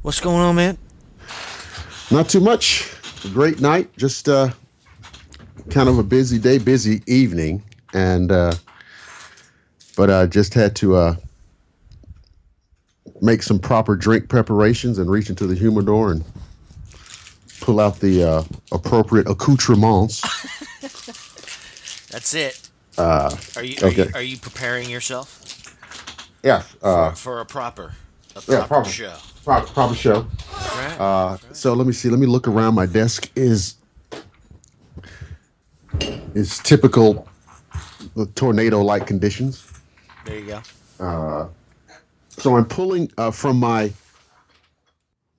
What's going on, man? Not too much. A great night. Just kind of a busy day, busy evening, and but I just had to make some proper drink preparations and reach into the humidor and pull out the appropriate accoutrements. That's it. Are you are Okay. you are you preparing yourself Yeah. for a Yeah. proper show? Proper show. That's right. That's right. So let me see. Let me look around. My desk is typical tornado-like conditions. There you go. So I'm pulling from my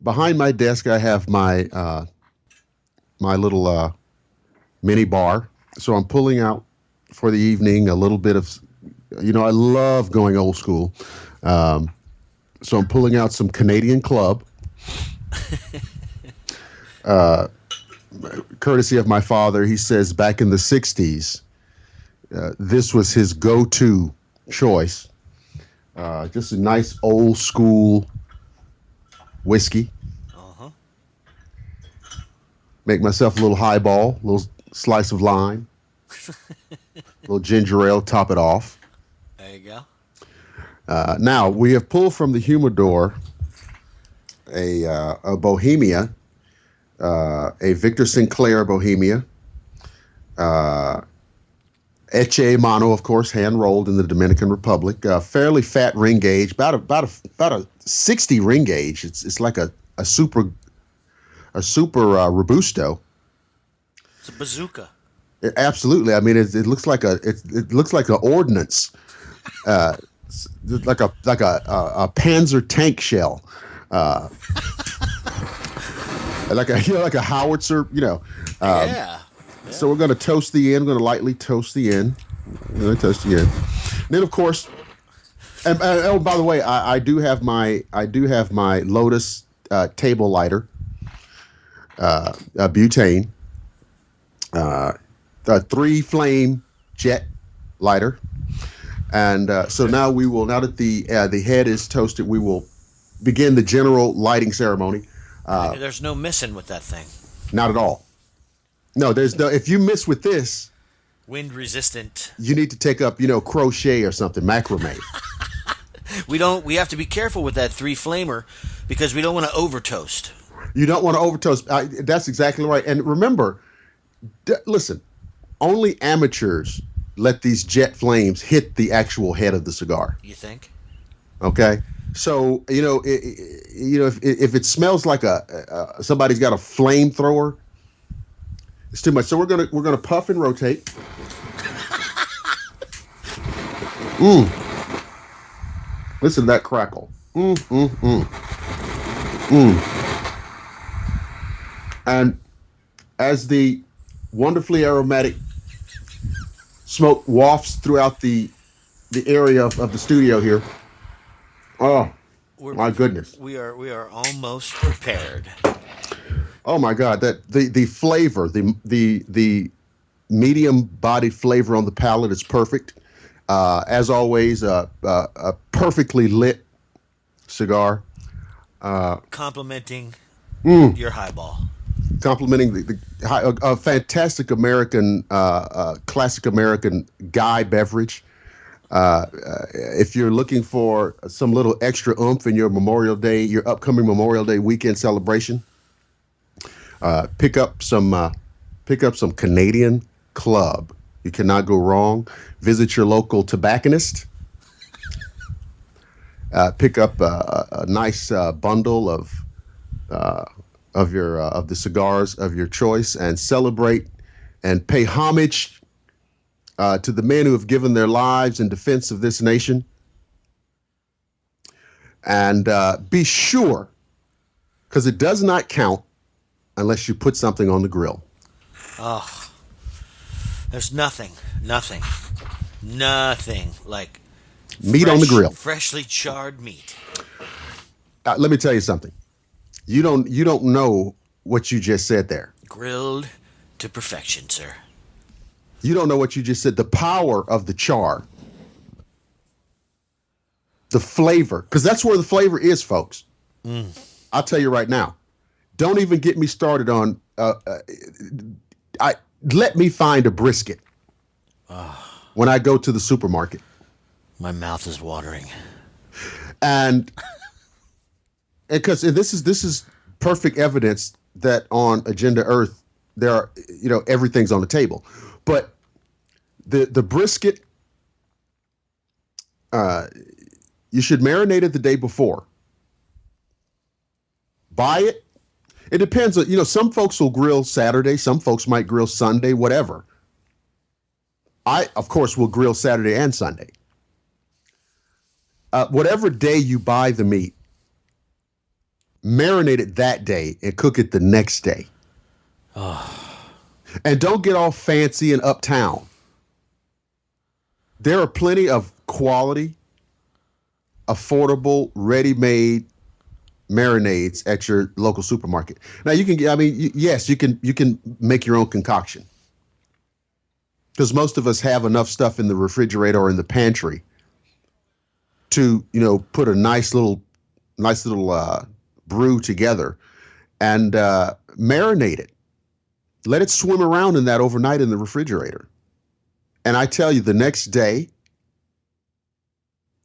behind my desk. I have my little mini bar. So I'm pulling out for the evening a little bit of, I love going old school. So I'm pulling out some Canadian Club, courtesy of my father. He says back in the 60s, this was his go-to choice. Just a nice old school whiskey. Uh huh. Make myself a little highball, a little slice of lime, a little ginger ale, top it off. There you go. Now we have pulled from the humidor a Bohemia, a Victor Sinclair Bohemia, Eche Mano, of course, hand rolled in the Dominican Republic. Fairly fat ring gauge, about a 60 ring gauge. It's like a super robusto. It's a bazooka. Absolutely. I mean, it looks like it looks like an ordnance, like a Panzer tank shell, like a like a howitzer. Yeah. So Yeah. we're going to toast the end. We're going to lightly toast the end. We're going to toast the end. Then, of course, and oh, by the way, I do have my Lotus table lighter, butane, a three flame jet lighter, and so now that the head is toasted, we will begin the general lighting ceremony. There's no missing with that thing. Not at all. No, there's no. If you miss with this, Wind resistant. you need to take up, crochet or something, macrame. We have to be careful with that three flamer because we don't want to over toast. You don't want to overtoast. That's exactly right. And remember, listen, only amateurs let these jet flames hit the actual head of the cigar. You think? Okay, so if it smells like somebody's got a flamethrower, it's too much. So we're gonna puff and rotate. Mm, listen to that crackle. Mm. And as the wonderfully aromatic smoke wafts throughout the area of the studio here, oh We're my goodness. we are almost prepared. Oh my God, that the flavor, the medium bodied flavor on the palate is perfect. As always, a perfectly lit cigar, Complimenting mm, your highball. complementing a fantastic American, classic American Guy beverage. If you're looking for some little extra oomph in your upcoming Memorial Day weekend celebration, pick up some Canadian Club. You cannot go wrong. Visit your local tobacconist. Pick up a nice bundle of the cigars of your choice and celebrate and pay homage to the men who have given their lives in defense of this nation. And be sure, because it does not count unless you put something on the grill. Oh, there's nothing like Meat on the grill. freshly charred meat. Let me tell you something. You don't know what you just said there. Grilled to perfection, sir. You don't know what you just said. The power of the char, the flavor, because that's where the flavor is, folks. I'll tell you right now. Don't even get me started on. I let me find a brisket when I go to the supermarket, My mouth is watering. and because this is perfect evidence that on Agenda Earth there are everything's on the table, but the brisket you should marinate it the day before. Buy it. It depends on, some folks will grill Saturday, some folks might grill Sunday, whatever. I, of course, will grill Saturday and Sunday. Whatever day you buy the meat, marinate it that day and cook it the next day. And don't get all fancy and uptown. There are plenty of quality, affordable, ready-made marinades at your local supermarket. Now you can, yes, you can make your own concoction, because most of us have enough stuff in the refrigerator or in the pantry to put a nice little brew together and marinate it. Let it swim around in that overnight in the refrigerator, and I tell you, the next day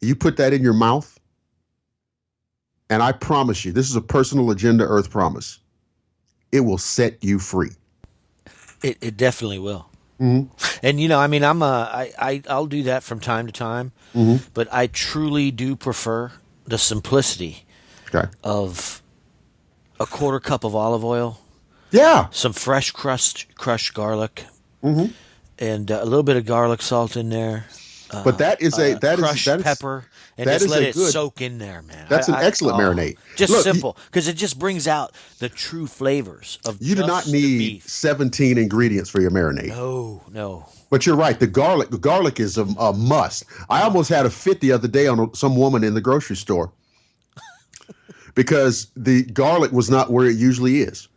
you put that in your mouth. And I promise you, this is a personal Agenda Earth promise. It will set you free. It definitely will. Mm-hmm. And I'll do that from time to time, Mm-hmm. but I truly do prefer the simplicity of a quarter cup of olive oil, some fresh crushed garlic, mm-hmm. and a little bit of garlic salt in there. But crushed pepper, and just let it soak in there, man. That's an excellent marinade. Just simple, because it just brings out the true flavors of. You do not need 17 ingredients for your marinade. No. But you're right. The garlic is a must. I almost had a fit the other day on some woman in the grocery store because the garlic was not where it usually is.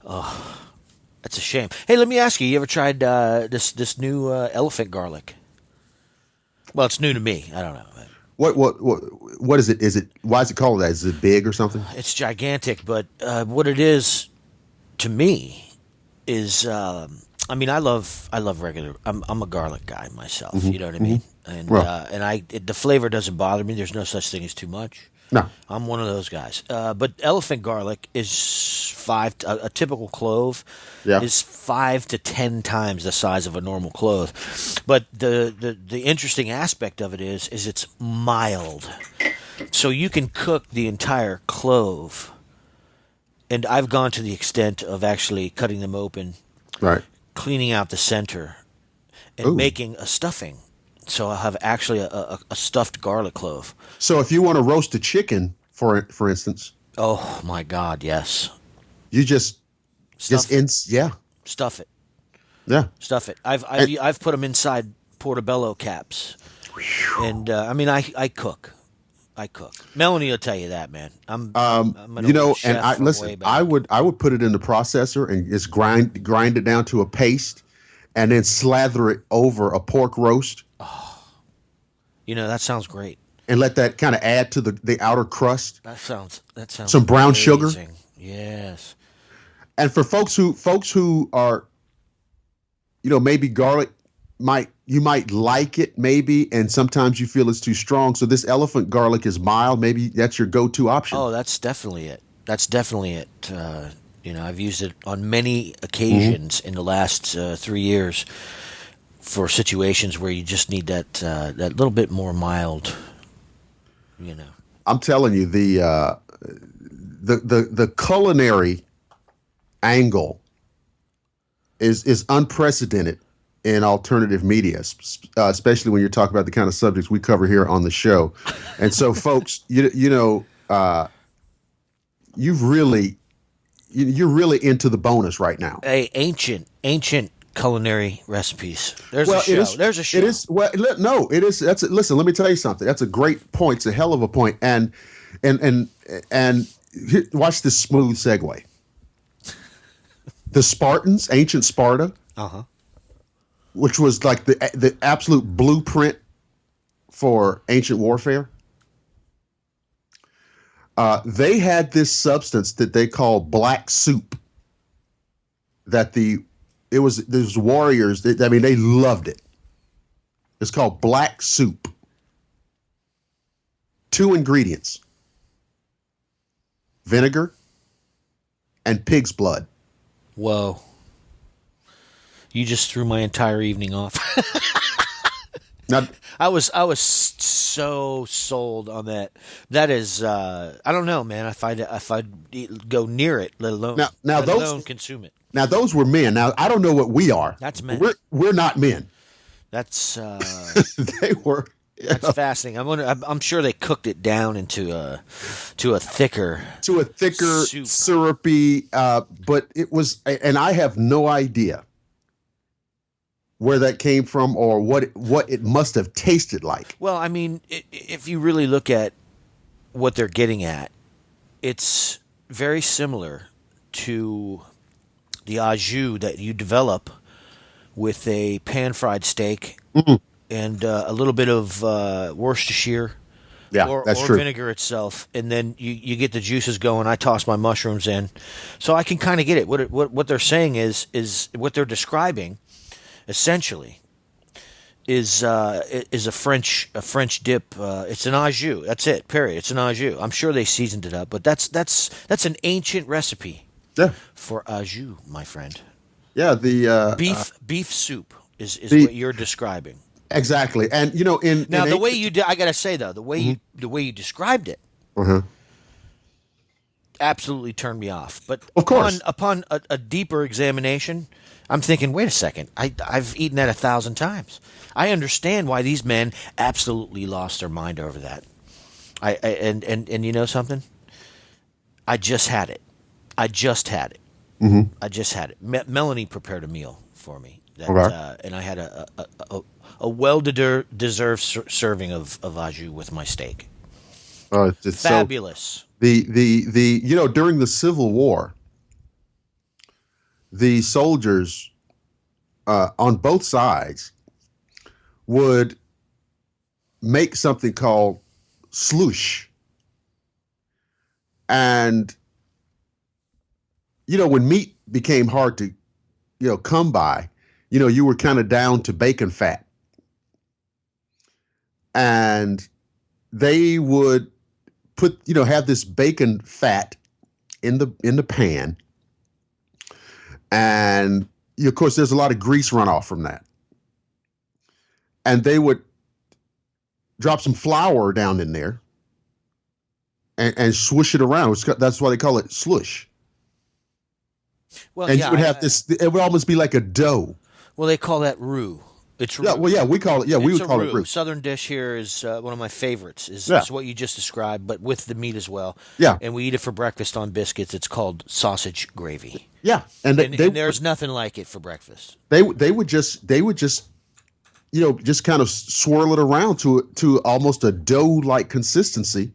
Oh, that's a shame. Hey, let me ask you: you ever tried this new elephant garlic? Well, it's new to me. I don't know. What is it? Why is it called that? Is it big or something? It's gigantic, but what it is to me is, I love regular. I'm a garlic guy myself. Mm-hmm. You know what I mean? And the flavor doesn't bother me. There's no such thing as too much. No, I'm one of those guys. But elephant garlic is a typical clove is 5 to 10 times the size of a normal clove. But the interesting aspect of it is it's mild. So you can cook the entire clove. And I've gone to the extent of actually cutting them open, cleaning out the center, and making a stuffing. So I'll have actually a stuffed garlic clove. So if you want to roast a chicken, for instance. Oh, my God, yes. You just stuff it. Stuff it. I've put them inside portobello caps. And, I cook. Melanie will tell you that, man. I'm an chef I would put it in the processor and just grind it down to a paste and then slather it over a pork roast. Oh, that sounds great. And let that kind of add to the outer crust. That sounds some brown sugar. Yes. And for folks who are, maybe garlic you might like it maybe, and sometimes you feel it's too strong. So this elephant garlic is mild. Maybe that's your go-to option. Oh, that's definitely it. I've used it on many occasions in the last 3 years for situations where you just need that little bit more mild. I'm telling you, the culinary angle is unprecedented in alternative media, especially when you're talking about the kind of subjects we cover here on the show. And so, folks, you're really into the bonus right now. Hey, ancient culinary recipes. There's a show. It is. Well, no, it is. Listen, let me tell you something. That's a great point. It's a hell of a point. And here, watch this smooth segue. The Spartans, ancient Sparta, which was like the absolute blueprint for ancient warfare. They had this substance that they called black soup. That there's warriors. I mean, they loved it. It's called black soup. 2 ingredients: vinegar and pig's blood. Whoa. You just threw my entire evening off. Now, I was so sold on that. That is, I don't know, man. If I'd go near it, let alone consume it. Now those were men. Now I don't know what we are. That's men. We're not men. That's They were. that's fascinating. I'm sure they cooked it down into a thicker soup. Syrupy. But it was, and I have no idea where that came from or what it must have tasted like. Well, I mean, if you really look at what they're getting at, it's very similar to the au jus that you develop with a pan-fried steak and a little bit of Worcestershire or true. vinegar itself, and then you get the juices going. I toss my mushrooms in, so I can kind of get it. What they're saying is what they're describing, essentially, is a French dip. It's an au jus. That's it. Period. It's an au jus. I'm sure they seasoned it up, but that's an ancient recipe. Yeah. For au jus, my friend. Yeah, the beef soup is what you're describing. Exactly, and the way you did, I gotta say though, the way you described it, absolutely turned me off. But of course, upon a deeper examination, I'm thinking, wait a second, I've eaten that 1,000 times. I understand why these men absolutely lost their mind over that. And you know something? I just had it. I just had it. Melanie prepared a meal for me, and I had a well-deserved serving of au jus with my steak. It's fabulous. So, the during the Civil War, the soldiers on both sides would make something called slush, and when meat became hard to, come by, you were kind of down to bacon fat. And they would have this bacon fat in the pan. And of course, there's a lot of grease runoff from that. And they would drop some flour down in there and swoosh it around. That's why they call it slush. Well, and you would have this. It would almost be like a dough. Well, they call that roux. It's roux. Yeah. Well, yeah, we call it. Yeah, we would call it roux. Southern dish here is one of my favorites. Is what you just described, but with the meat as well. Yeah. And we eat it for breakfast on biscuits. It's called sausage gravy. Yeah, and there's nothing like it for breakfast. They would just just kind of swirl it around to almost a dough-like consistency.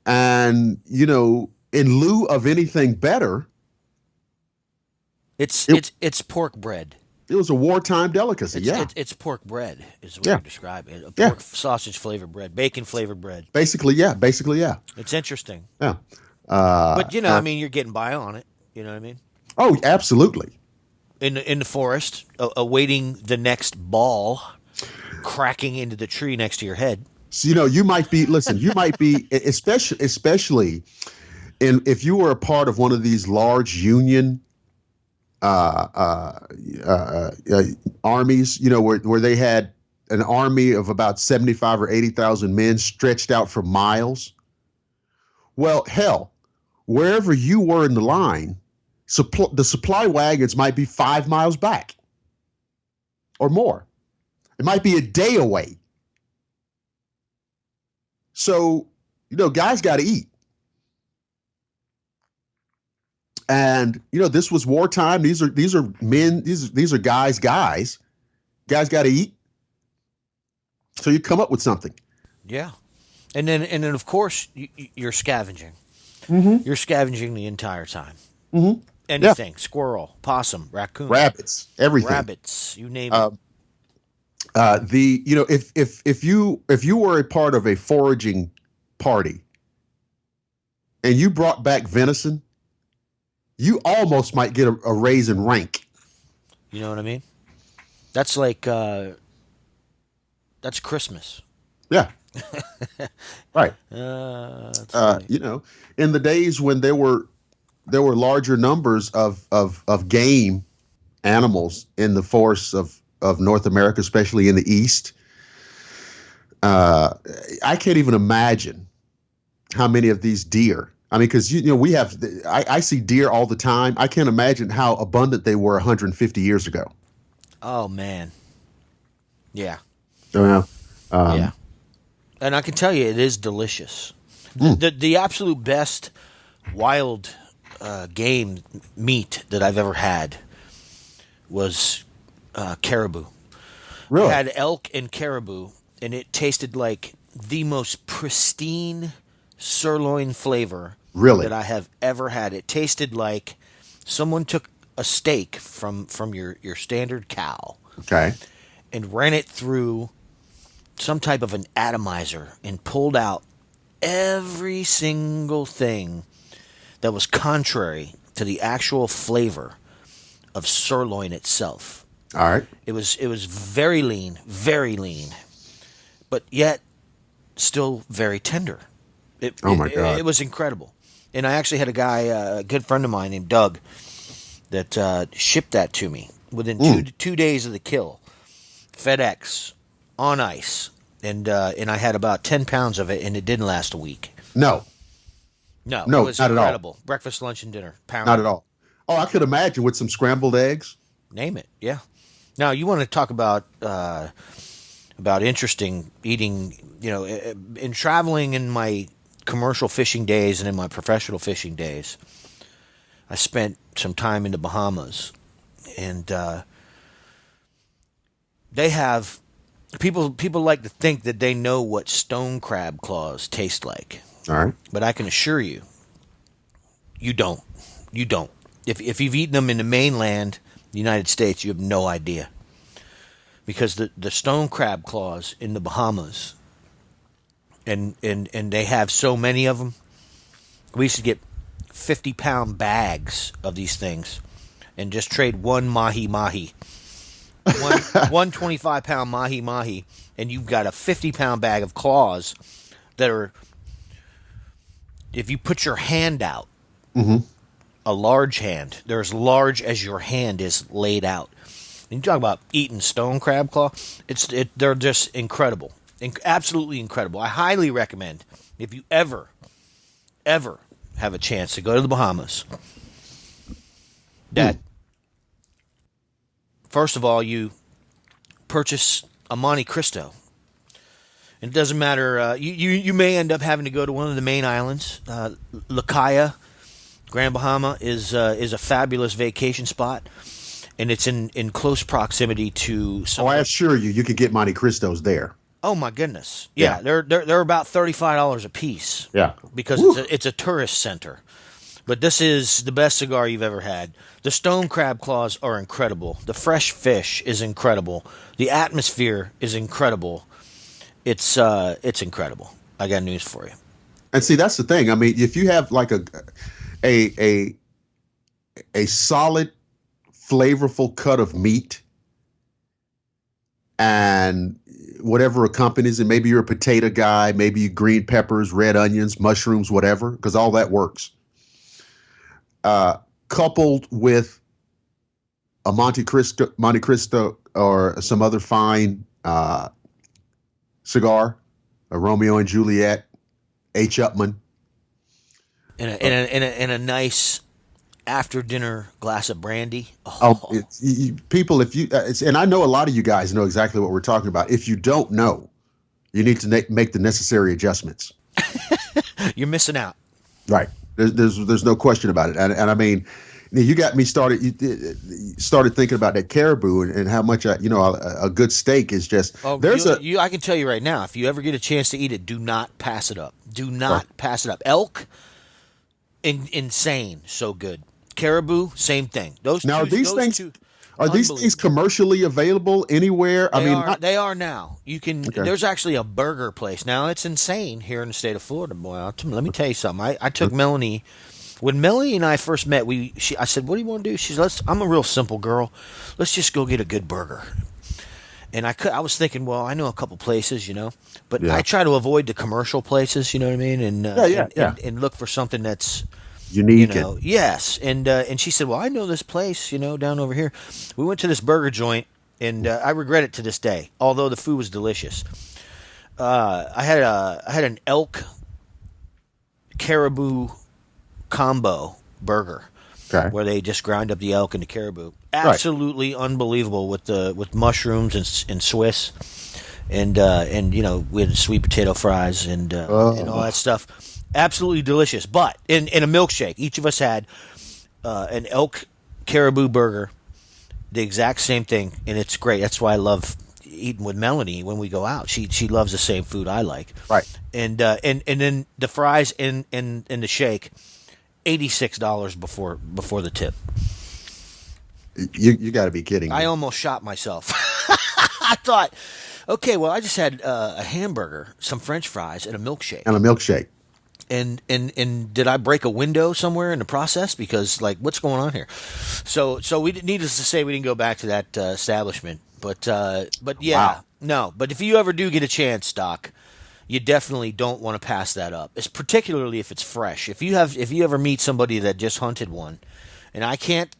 And in lieu of anything better. It's pork bread. It was a wartime delicacy. It's pork bread is what you're describing. A pork sausage flavored bread, bacon flavored bread. Basically, yeah. It's interesting. Yeah. But I mean, you're getting by on it. You know what I mean? Oh, absolutely. In the forest, awaiting the next ball cracking into the tree next to your head. So, you might be. Listen, you might be, especially if you were a part of one of these large Union armies, where they had an army of about 75 or 80,000 men stretched out for miles. Well, hell, wherever you were in the line, the supply wagons might be 5 miles back or more. It might be a day away. So, guys got to eat. And this was wartime. These are men. These are guys. Guys got to eat. So you come up with something. Yeah, and then of course you're scavenging. You're scavenging the entire time. Anything, squirrel, possum, raccoon, rabbits, everything. Rabbits, you name it. If you were a part of a foraging party, and you brought back venison, you almost might get a raise in rank. You know what I mean? That's like that's Christmas. Yeah. Right. That's funny. In the days when there were larger numbers of game animals in the forests of North America, especially in the East, I can't even imagine how many of these deer. I mean, because we have, I see deer all the time. I can't imagine how abundant they were 150 years ago. Oh man. Yeah. Oh, yeah. Yeah. And I can tell you, it is delicious. The absolute best wild game meat that I've ever had was caribou. Really? I had elk and caribou, and it tasted like the most pristine sirloin flavor Really? that I have ever had. It tasted like someone took a steak from your standard cow Okay. and ran it through some type of an atomizer and pulled out every single thing that was contrary to the actual flavor of sirloin itself. All right. It was very lean, but yet still very tender. Oh my God. It was incredible. And I actually had a guy, a good friend of mine named Doug, that shipped that to me within 2 days of the kill. FedEx on ice, and I had about 10 pounds of it, and it didn't last a week. No, No, no, it was not incredible. at all. Breakfast, lunch, and dinner. Pound. Not at all. Oh, I could imagine with some scrambled eggs. Name it. Yeah. Now you want to talk about interesting eating. In traveling in my commercial fishing days and in my professional fishing days, I spent some time in the Bahamas, and they have people like to think that they know what stone crab claws taste like. All right. But I can assure you, you don't. You don't. If you've eaten them in the mainland, the United States, you have no idea. Because the stone crab claws in the Bahamas, and they have so many of them, we used to get 50-pound bags of these things and just trade one mahi-mahi. One 25-pound mahi-mahi, and you've got a 50-pound bag of claws that are, if you put your hand out, a large hand, they're as large as your hand is laid out. And you talk about eating stone crab claw, they're just incredible. Absolutely incredible. I highly recommend, if you ever have a chance to go to the Bahamas, that first of all, you purchase a Monte Cristo. And it doesn't matter. You may end up having to go to one of the main islands. Lakaya, Grand Bahama, is a fabulous vacation spot, and it's in close proximity to. I assure you can get Monte Cristos there. Oh my goodness! Yeah, they're about $35 a piece. Yeah, because it's a tourist center. But this is the best cigar you've ever had. The stone crab claws are incredible. The fresh fish is incredible. The atmosphere is incredible. It's incredible. I got news for you. And see, that's the thing. I mean, if you have like a solid, flavorful cut of meat and whatever accompanies it, maybe you're a potato guy, maybe you green peppers, red onions, mushrooms, whatever, because all that works. Coupled with a Monte Cristo or some other fine cigar, a Romeo and Juliet, H. Upman, and a nice after dinner glass of brandy. People, if you and I know a lot of you guys know exactly what we're talking about. If you don't know, you need to make the necessary adjustments. You're missing out. Right. There's no question about it. And I mean, you got me started. You started thinking about that caribou and how much a good steak is just. Oh, I can tell you right now, if you ever get a chance to eat it, do not pass it up. Do not pass it up. Elk, insane, so good. Caribou, same thing. These things. Are these things Unbelievable. commercially available anywhere? I mean, not, They are now. You can. okay. There's actually a burger place now. It's insane here in the state of Florida, boy. Let me tell you something. I took Melanie when Melanie and I first met. I said, "What do you want to do?" She said, I'm a real simple girl. Let's just go get a good burger. And I was thinking, well, I know a couple places, but Yeah. I try to avoid the commercial places. You know what I mean? And Yeah. and look for something that's Unique and yes. And she said, well, I know this place, down over here. We went to this burger joint, and I regret it to this day, although the food was delicious. I had an elk caribou combo burger okay. where they just grind up the elk and the caribou. Right. Absolutely unbelievable with mushrooms and Swiss, and we had sweet potato fries and all that stuff. Absolutely delicious. But in a milkshake, each of us had an elk caribou burger, the exact same thing, and it's great. That's why I love eating with Melanie when we go out. She loves the same food I like. Right. And then the fries and the shake, $86 before the tip. You got to be kidding me. I almost shot myself. I thought, okay, well, I just had a hamburger, some French fries, and a milkshake. And a milkshake. And did I break a window somewhere in the process? Because what's going on here? So we didn't, needless to say, we didn't go back to that establishment. But yeah, Wow. no. But if you ever do get a chance, Doc, you definitely don't want to pass that up. It's particularly if it's fresh. If you ever meet somebody that just hunted one, and I can't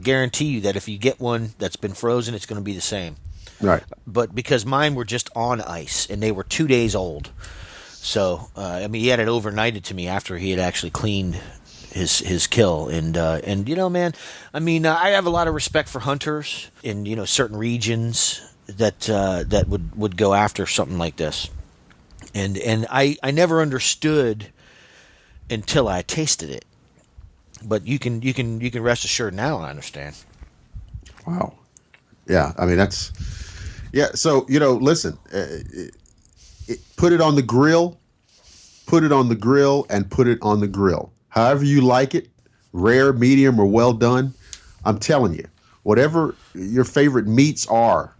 guarantee you that if you get one that's been frozen, it's going to be the same. Right. But because mine were just on ice and they were 2 days old. So, he had it overnighted to me after he had actually cleaned his kill. And man, I have a lot of respect for hunters in, certain regions that would go after something like this. And I never understood until I tasted it. But you can rest assured now I understand. Wow. Yeah. That's, yeah. So, listen, put it on the grill, and put it on the grill. However you like it, rare, medium, or well done. I'm telling you, whatever your favorite meats are,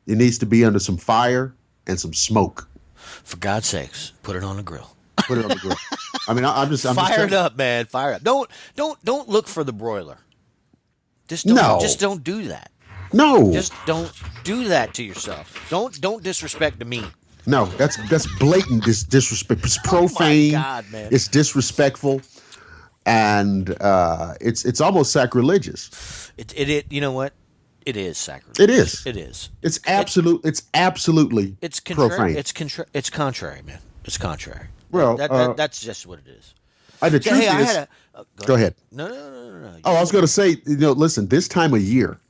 it needs to be under some fire and some smoke. For God's sakes, put it on the grill. Put it on the grill. I'm just fire it up, man. Fire it up. Don't look for the broiler. Just don't do that. No. Just don't do that to yourself. Don't disrespect the meat. No, that's blatant disrespect. It's profane. Oh my God, man. It's disrespectful, and it's almost sacrilegious. It you know what? It is sacrilegious. It is. It is. It's absolutely. It's profane. It's contrary, man. It's contrary. Well, that's just what it is. The truth is, go ahead. No. Oh, I was going to say, listen, this time of year,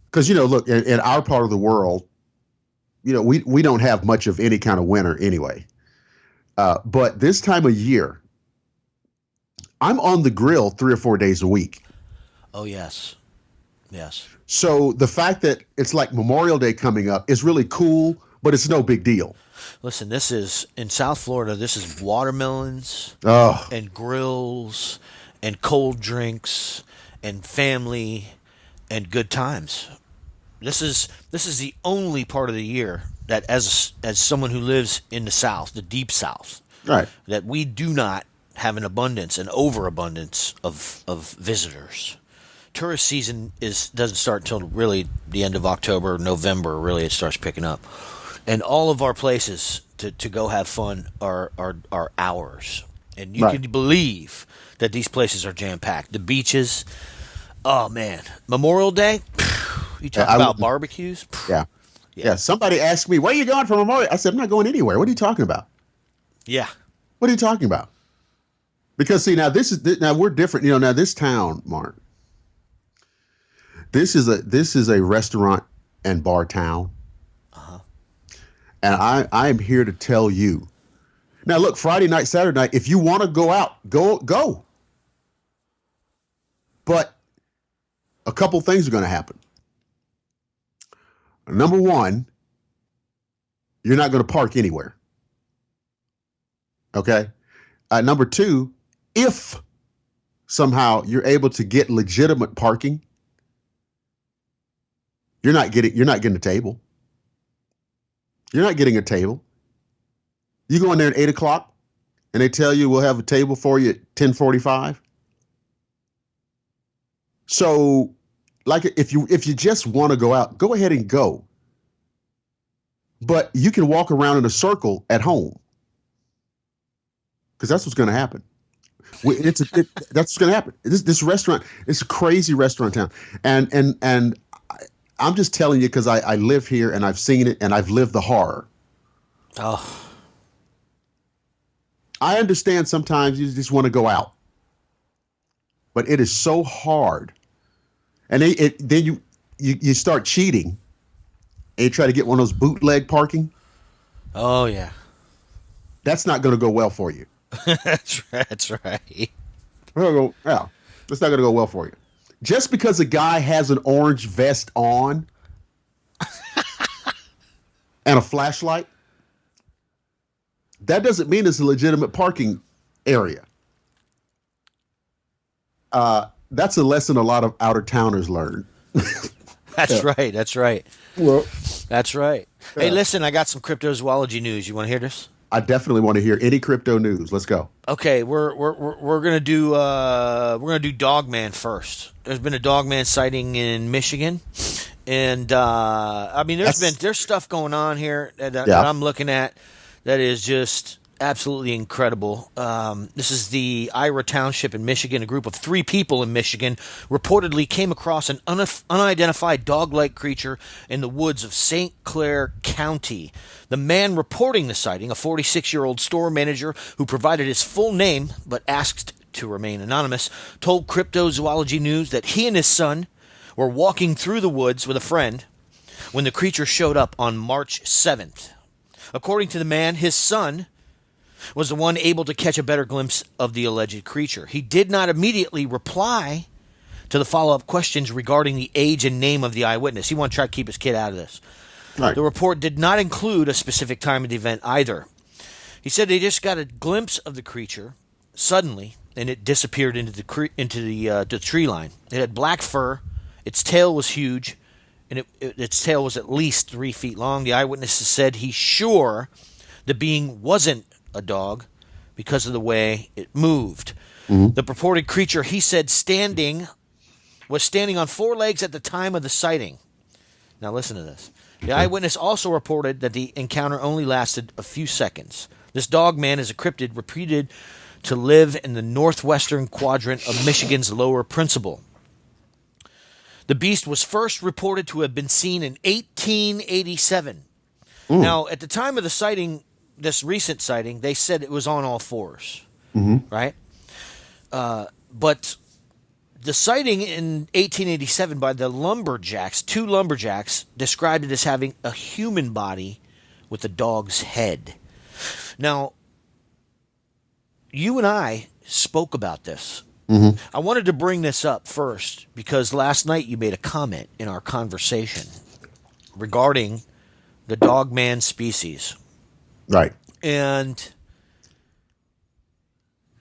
because look, in our part of the world, we don't have much of any kind of winter anyway. But this time of year, I'm on the grill 3 or 4 days a week. Oh, yes. So the fact that it's like Memorial Day coming up is really cool, but it's no big deal. Listen, this is in South Florida. This is watermelons and grills and cold drinks and family and good times. This is the only part of the year that, as someone who lives in the South, the deep South, right, that we do not have an overabundance of visitors. Tourist season doesn't start until really the end of October, November. Really, it starts picking up, and all of our places to go have fun are ours. And you can believe that these places are jam packed. The beaches, oh man, Memorial Day. You talk about barbecues. Yeah. Somebody asked me, "Where are you going for Memorial?" I said, "I'm not going anywhere." What are you talking about? Yeah. What are you talking about? Because see, now now we're different. Now this town, Mark. This is a restaurant and bar town. And I am here to tell you. Now look, Friday night, Saturday night, if you want to go out, go. But a couple things are going to happen. Number one, you're not going to park anywhere. Okay? Number two, if somehow you're able to get legitimate parking, you're not getting a table. You're not getting a table. You go in there at 8 o'clock and they tell you we'll have a table for you at 10:45. So, like, if you just want to go out, go ahead and go. But you can walk around in a circle at home, because that's what's going to happen. That's what's going to happen. This restaurant, it's a crazy restaurant town, and I'm just telling you because I live here and I've seen it and I've lived the horror. Oh, I understand sometimes you just want to go out, but it is so hard. And then you start cheating, and you try to get one of those bootleg parking. Oh yeah, that's not going to go well for you. That's right. Yeah, that's not going to go well for you. Just because a guy has an orange vest on and a flashlight, that doesn't mean it's a legitimate parking area. That's a lesson a lot of outer towners learn. That's right. Well, that's right. Yeah. Hey, listen, I got some cryptozoology news. You want to hear this? I definitely want to hear any crypto news. Let's go. Okay, we're gonna do Dogman first. There's been a Dogman sighting in Michigan, and I mean there's stuff going on here that I'm looking at that is just absolutely incredible. This is the Ira Township in Michigan. A group of 3 people in Michigan reportedly came across an unidentified dog-like creature in the woods of St. Clair County. The man reporting the sighting, a 46-year-old store manager who provided his full name but asked to remain anonymous, told Cryptozoology News that he and his son were walking through the woods with a friend when the creature showed up on March 7th. According to the man, his son was the one able to catch a better glimpse of the alleged creature. He did not immediately reply to the follow-up questions regarding the age and name of the eyewitness. He wanted to try to keep his kid out of this. Right. The report did not include a specific time of the event either. He said they just got a glimpse of the creature suddenly, and it disappeared into the tree line. It had black fur. Its tail was huge, and its tail was at least 3 feet long. The eyewitnesses said he's sure the being wasn't a dog because of the way it moved. Mm-hmm. The purported creature, he said, was standing on 4 legs at the time of the sighting. Now listen to this. The eyewitness also reported that the encounter only lasted a few seconds. This Dogman is a cryptid reputed to live in the northwestern quadrant of Michigan's Lower Principal. The beast was first reported to have been seen in 1887. Now, at the time of the sighting, this recent sighting, they said it was on all 4s, right? But the sighting in 1887 by the lumberjacks, 2 lumberjacks, described it as having a human body with a dog's head. Now, you and I spoke about this. I wanted to bring this up first because last night you made a comment in our conversation regarding the Dogman species. Right. And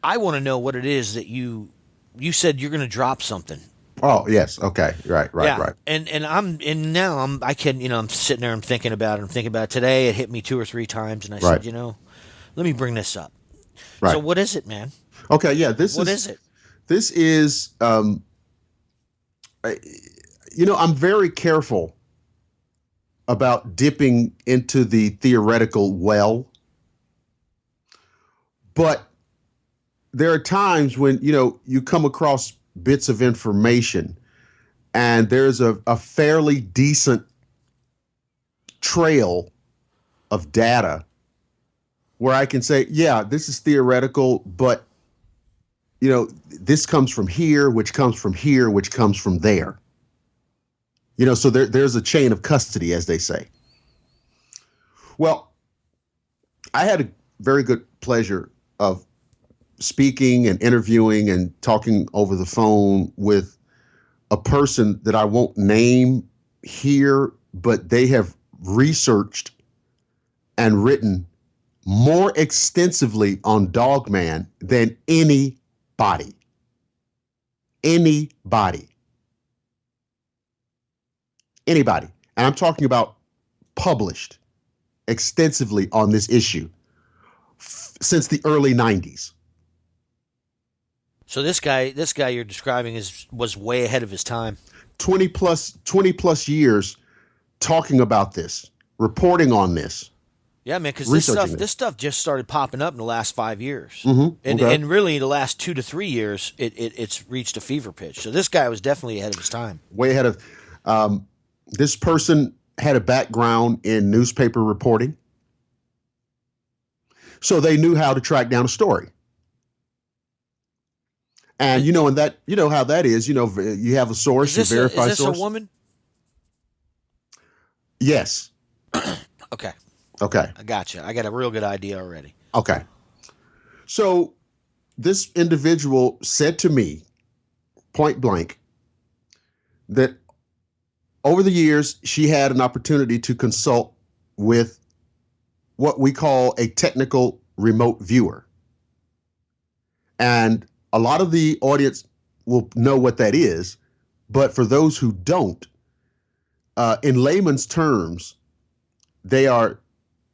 I want to know what it is that you said you're going to drop something. Oh, yes. Okay. Right. And now I'm sitting there, I'm thinking about it today. It hit me 2 or 3 times and I said, let me bring this up. Right. So what is it, man? Okay. Yeah. What is it? This is, I'm very careful about dipping into the theoretical well. But there are times when, you come across bits of information and there's a fairly decent trail of data where I can say, yeah, this is theoretical, but, this comes from here, which comes from here, which comes from there. So there's a chain of custody, as they say. Well, I had a very good pleasure of speaking and interviewing and talking over the phone with a person that I won't name here, but they have researched and written more extensively on Dogman than anybody. Anybody. Anybody. And I'm talking about published extensively on this issue since the early 90s. So this guy you're describing was way ahead of his time. 20 plus years talking about this, reporting on this. Yeah, man, because this stuff just started popping up in the last 5 years, and really the last 2 to 3 years, it's reached a fever pitch. So this guy was definitely ahead of his time. Way ahead of. This person had a background in newspaper reporting, so they knew how to track down a story. And you know how that is. You have a source, you verify source. Is this a woman? Yes. Okay. I gotcha. I got a real good idea already. Okay. So this individual said to me, point blank, that over the years, she had an opportunity to consult with what we call a technical remote viewer. And a lot of the audience will know what that is, but for those who don't, in layman's terms, they are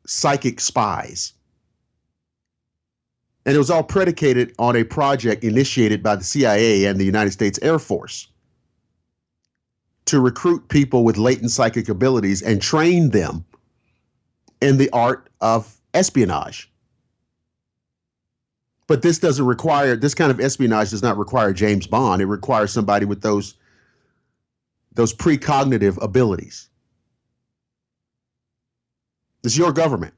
psychic spies. And it was all predicated on a project initiated by the CIA and the United States Air Force to recruit people with latent psychic abilities and train them in the art of espionage. But this kind of espionage does not require James Bond. It requires somebody with those precognitive abilities. It's your government.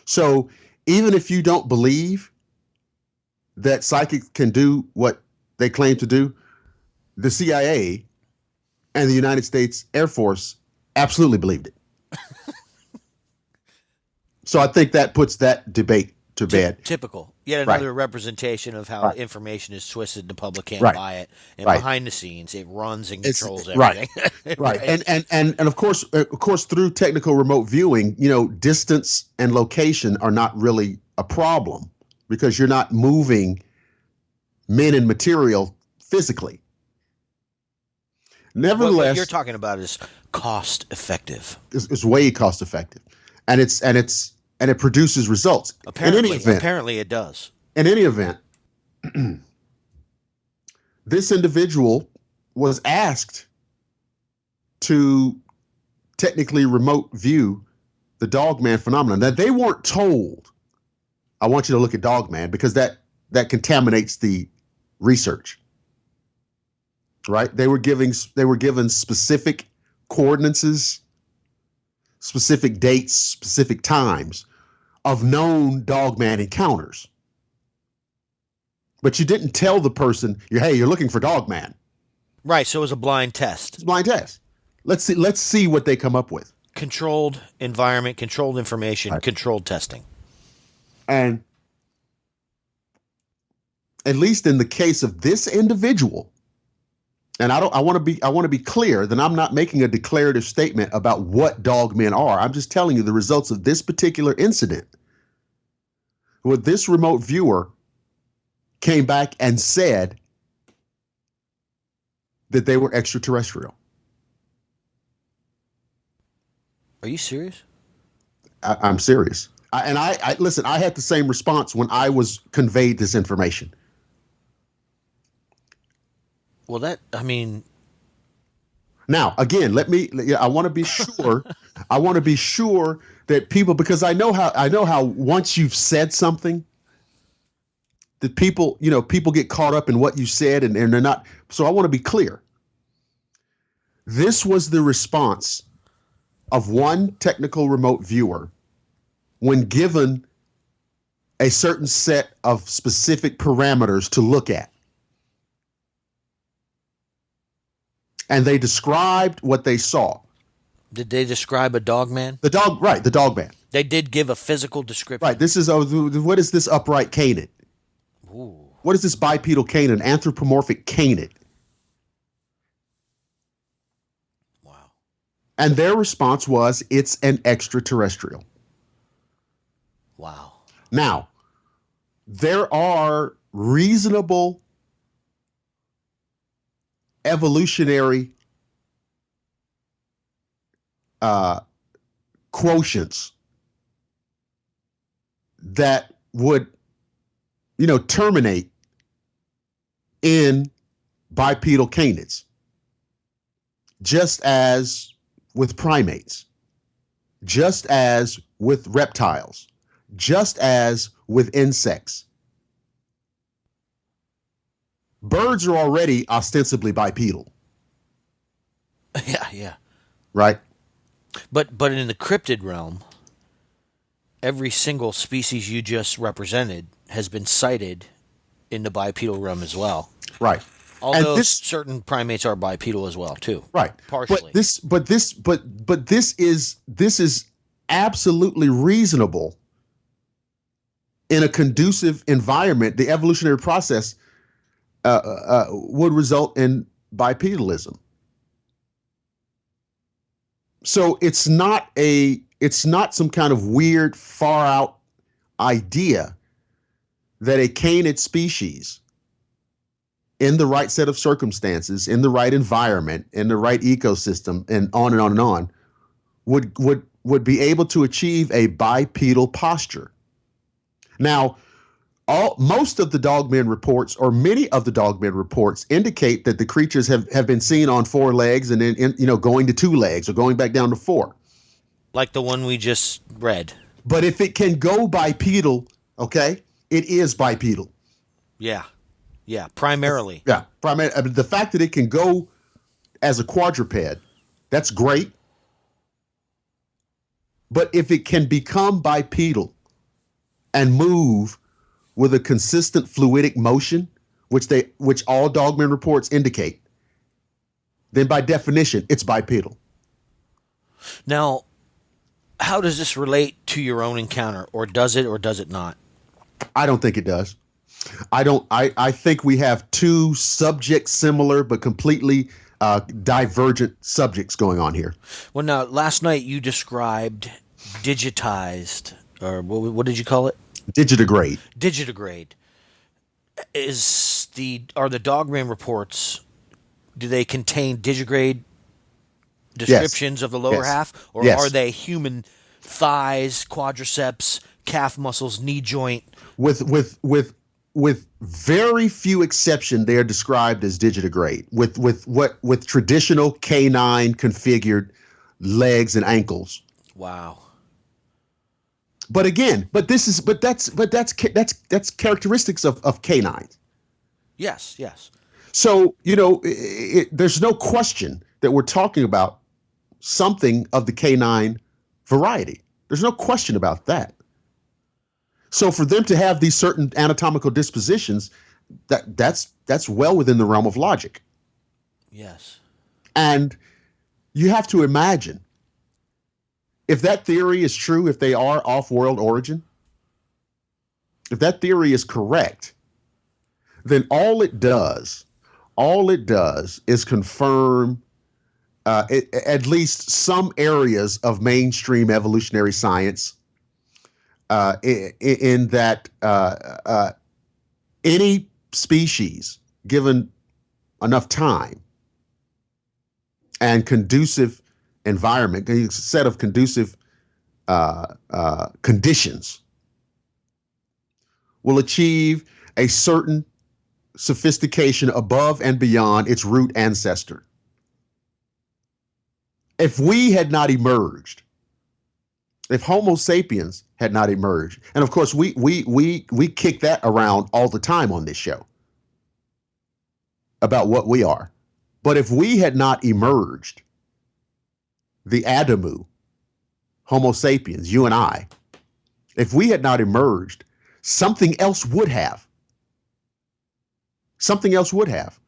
So even if you don't believe that psychics can do what they claim to do, the CIA and the United States Air Force absolutely believed it. So I think that puts that debate to bed. Typical. Yet another representation of how information is twisted. The public can't buy it, and behind the scenes, it runs and controls everything. Right. And of course, through technical remote viewing, distance and location are not really a problem because you're not moving men and material physically. Nevertheless, what you're talking about is cost effective. It's way cost effective, and it produces results. Apparently, it does. In any event, this individual was asked to technically remote view the Dogman phenomenon. Now, they weren't told, I want you to look at Dogman, because that contaminates the research. Right? They were given specific coordinates, specific dates, specific times of known Dogman encounters. But you didn't tell the person, you're looking for Dogman. Right, so it was a blind test. It's a blind test. Let's see what they come up with. Controlled environment, controlled information, controlled testing. And at least in the case of this individual, and I want to be clear that I'm not making a declarative statement about what Dogmen are. I'm just telling you the results of this particular incident. Well, this remote viewer came back and said that they were extraterrestrial. Are you serious? I'm serious. I listen, I had the same response when I was conveyed this information. Well, now, again, I want to be sure. I want to be sure that people, because I know how once you've said something, that people get caught up in what you said and they're not. So I want to be clear. This was the response of one technical remote viewer when given a certain set of specific parameters to look at. And they described what they saw. Did they describe a Dogman? The Dogman. They did give a physical description. Right. This is what is this upright canid? Ooh. What is this bipedal canid, anthropomorphic canid? Wow. And their response was, it's an extraterrestrial. Wow. Now, there are reasonable evolutionary quotients that would, terminate in bipedal canids, just as with primates, just as with reptiles, just as with insects. Birds are already ostensibly bipedal. Yeah. Right? But in the cryptid realm, every single species you just represented has been cited in the bipedal realm as well. Right. Although certain primates are bipedal as well too. Right. Partially. But this is absolutely reasonable in a conducive environment. The evolutionary process would result in bipedalism. So it's not some kind of weird, far out idea that a canid species, in the right set of circumstances, in the right environment, in the right ecosystem, and on and on and on, would be able to achieve a bipedal posture. Now, most of the Dogman reports, or many of the Dogman reports, indicate that the creatures have been seen on 4 legs and then going to 2 legs or going back down to 4. Like the one we just read. But if it can go bipedal, okay, it is bipedal. Yeah, primarily. Yeah, primarily. I mean, the fact that it can go as a quadruped, that's great. But if it can become bipedal and move with a consistent fluidic motion, which all Dogman reports indicate, then by definition, it's bipedal. Now, how does this relate to your own encounter, or does it not? I don't think it does. I think we have 2 subject similar but completely divergent subjects going on here. Well, now, last night you described digitized, or what did you call it? Digitigrade. Are the Dogman reports, do they contain digigrade descriptions of the lower half, or are they human thighs, quadriceps, calf muscles, knee joint? With very few exception, they are described as digitigrade with traditional canine configured legs and ankles. Wow. But again, that's characteristics of canines. Yes. So, there's no question that we're talking about something of the canine variety. There's no question about that. So for them to have these certain anatomical dispositions, that's well within the realm of logic. Yes. And you have to imagine, if that theory is true, if they are off-world origin, if that theory is correct, then all it does is confirm at least some areas of mainstream evolutionary science, in that any species, given enough time and conducive environment, a set of conducive conditions, will achieve a certain sophistication above and beyond its root ancestor. If we had not emerged, if Homo sapiens had not emerged, and of course we kick that around all the time on this show about what we are, but if we had not emerged, the Adamu, Homo sapiens, you and I, if we had not emerged, something else would have. Something else would have.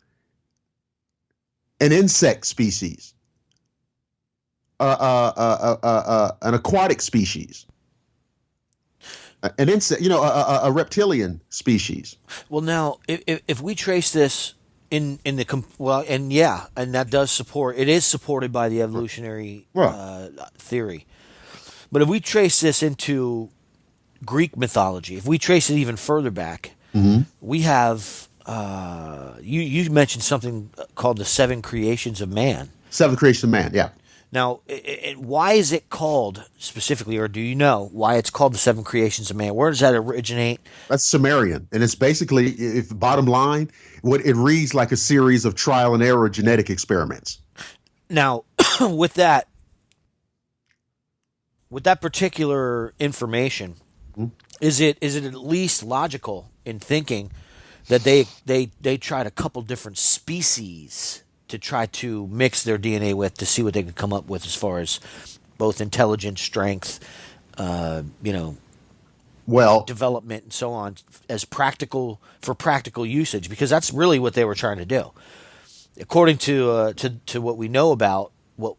An insect species, an aquatic species, an insect, a reptilian species. Well, now, if we trace this and that does support, it is supported by the evolutionary theory. But if we trace this into Greek mythology, if we trace it even further back, we have you mentioned something called the seven creations of man. Seventh creation of man. Yeah. Now, why is it called specifically, or do you know why it's called the seven creations of man? Where does that originate? That's Sumerian, and it's basically, if bottom line, what it reads like a series of trial and error genetic experiments. Now, with that, particular information, is it at least logical in thinking that they tried a couple different species to try to mix their DNA with to see what they could come up with as far as both intelligence, strength, Well, development, and so on, as practical usage, because that's really what they were trying to do, according to what we know about what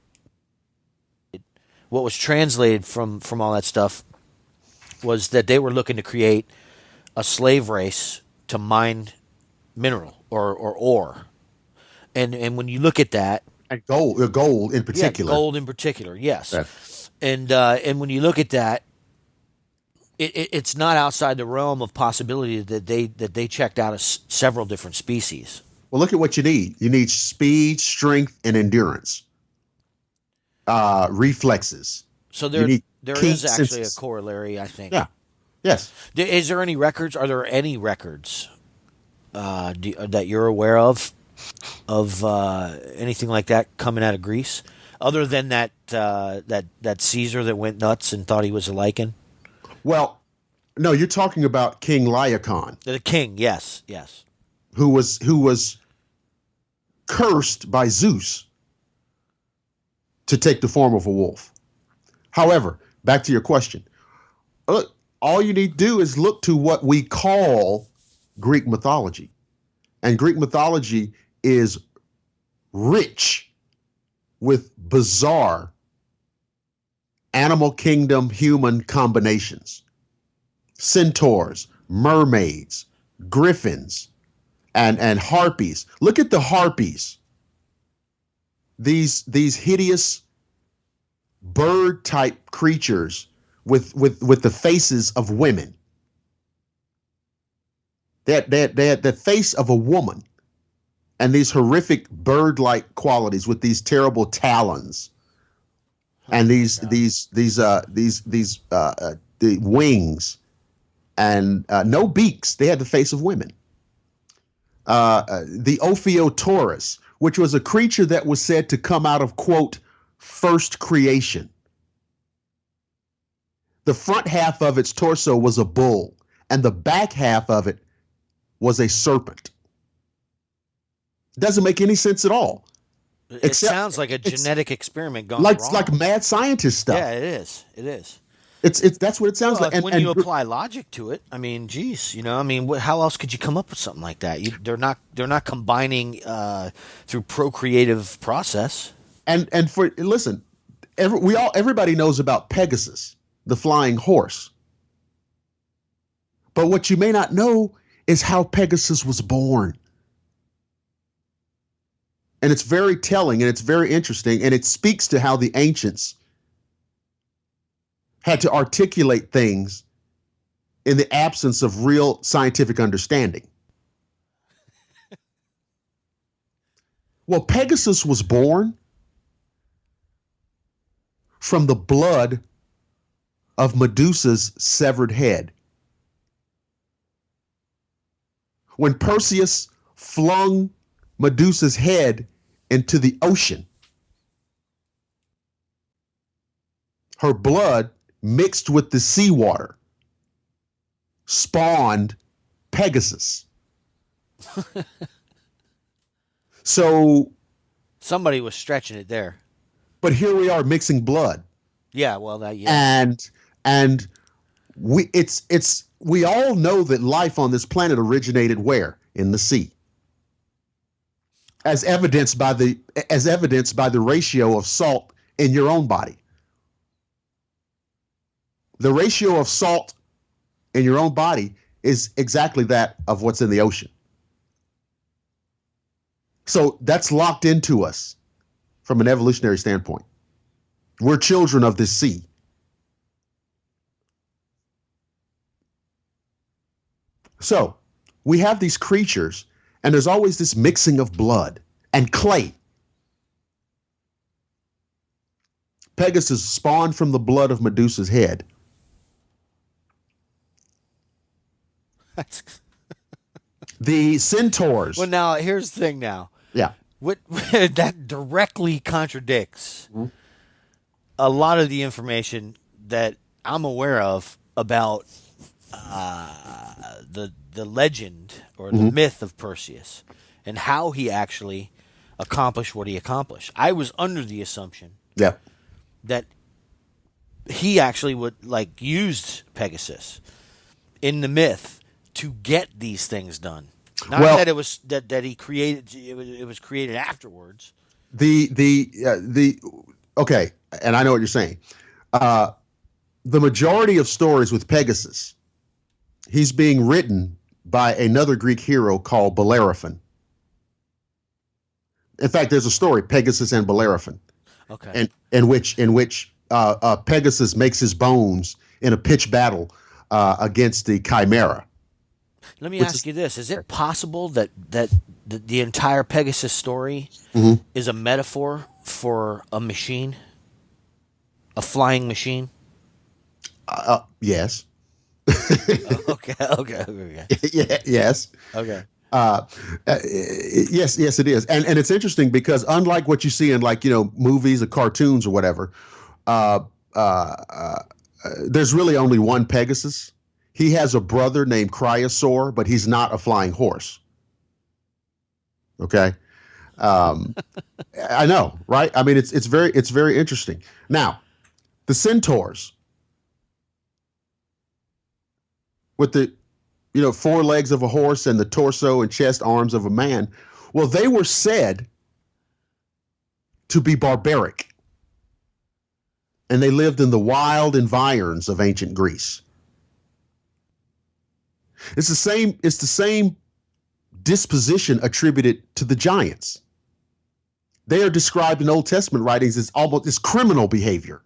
was translated from all that stuff, was that they were looking to create a slave race to mine mineral or ore. And when you look at that, and gold in particular. Yeah, gold in particular, yes. Yeah. And when you look at that, it's not outside the realm of possibility that they checked out several different species. Well, look at what you need. You need speed, strength, and endurance. Reflexes. So there is actually a corollary, I think. Yeah. Yes. Is there any records? Are there any records that you're aware of anything like that coming out of Greece, other than that Caesar that went nuts and thought he was a lichen? Well, no, you're talking about King Laocoon. The king, yes. Who was cursed by Zeus to take the form of a wolf. However, back to your question. Look, all you need to do is look to what we call Greek mythology. And Greek mythology is rich with bizarre animal kingdom human combinations. Centaurs, mermaids, griffins, and harpies. Look at the harpies. These hideous bird type creatures with the faces of women. They had the face of a woman, and these horrific bird-like qualities with these terrible talons, and the wings, and no beaks. They had the face of women. The Ophiotaurus, which was a creature that was said to come out of, quote, first creation. The front half of its torso was a bull, and the back half of it was a serpent. Doesn't make any sense at all. It sounds like a genetic experiment gone wrong. Like mad scientist stuff. Yeah, it is. It is. It's that's what it sounds like. And when you apply logic to it, I mean, geez, how else could you come up with something like that? They're not combining through procreative process. And listen, everybody knows about Pegasus, the flying horse. But what you may not know is how Pegasus was born. And it's very telling, and it's very interesting, and it speaks to how the ancients had to articulate things in the absence of real scientific understanding. Well, Pegasus was born from the blood of Medusa's severed head. When Perseus flung Medusa's head into the ocean, her blood mixed with the seawater spawned Pegasus. So somebody was stretching it there. But here we are mixing blood. Yeah, well, yeah. And we all know that life on this planet originated where? In the sea. As evidenced by the ratio of salt in your own body. The ratio of salt in your own body is exactly that of what's in the ocean. So that's locked into us from an evolutionary standpoint. We're children of this sea. So we have these creatures And there's always this mixing of blood and clay. Pegasus spawned from the blood of Medusa's head. The centaurs. Well, now here's the thing. Now, yeah, what that directly contradicts a lot of the information that I'm aware of about the legend or the myth of Perseus and how he actually accomplished what he accomplished. I was under the assumption that he actually used Pegasus in the myth to get these things done. Not that it was that he created. It was created afterwards. Okay, and I know what you're saying. The majority of stories with Pegasus, he's being written by another Greek hero called Bellerophon. In fact, there's a story, Pegasus and Bellerophon. Okay. And in which Pegasus makes his bones in a pitched battle against the Chimera. Let me ask you this: is it possible that the entire Pegasus story is a metaphor for a machine, a flying machine? Yes. Okay. Yeah, yes. Okay. Yes, it is, and it's interesting because unlike what you see in movies or cartoons or whatever, there's really only one Pegasus. He has a brother named Cryosaur, but he's not a flying horse. Okay, I know, right? I mean, it's very interesting. Now, the centaurs with the four legs of a horse and the torso and chest arms of a man. Well, they were said to be barbaric, and they lived in the wild environs of ancient Greece. It's the same disposition attributed to the giants. They are described in Old Testament writings as criminal behavior.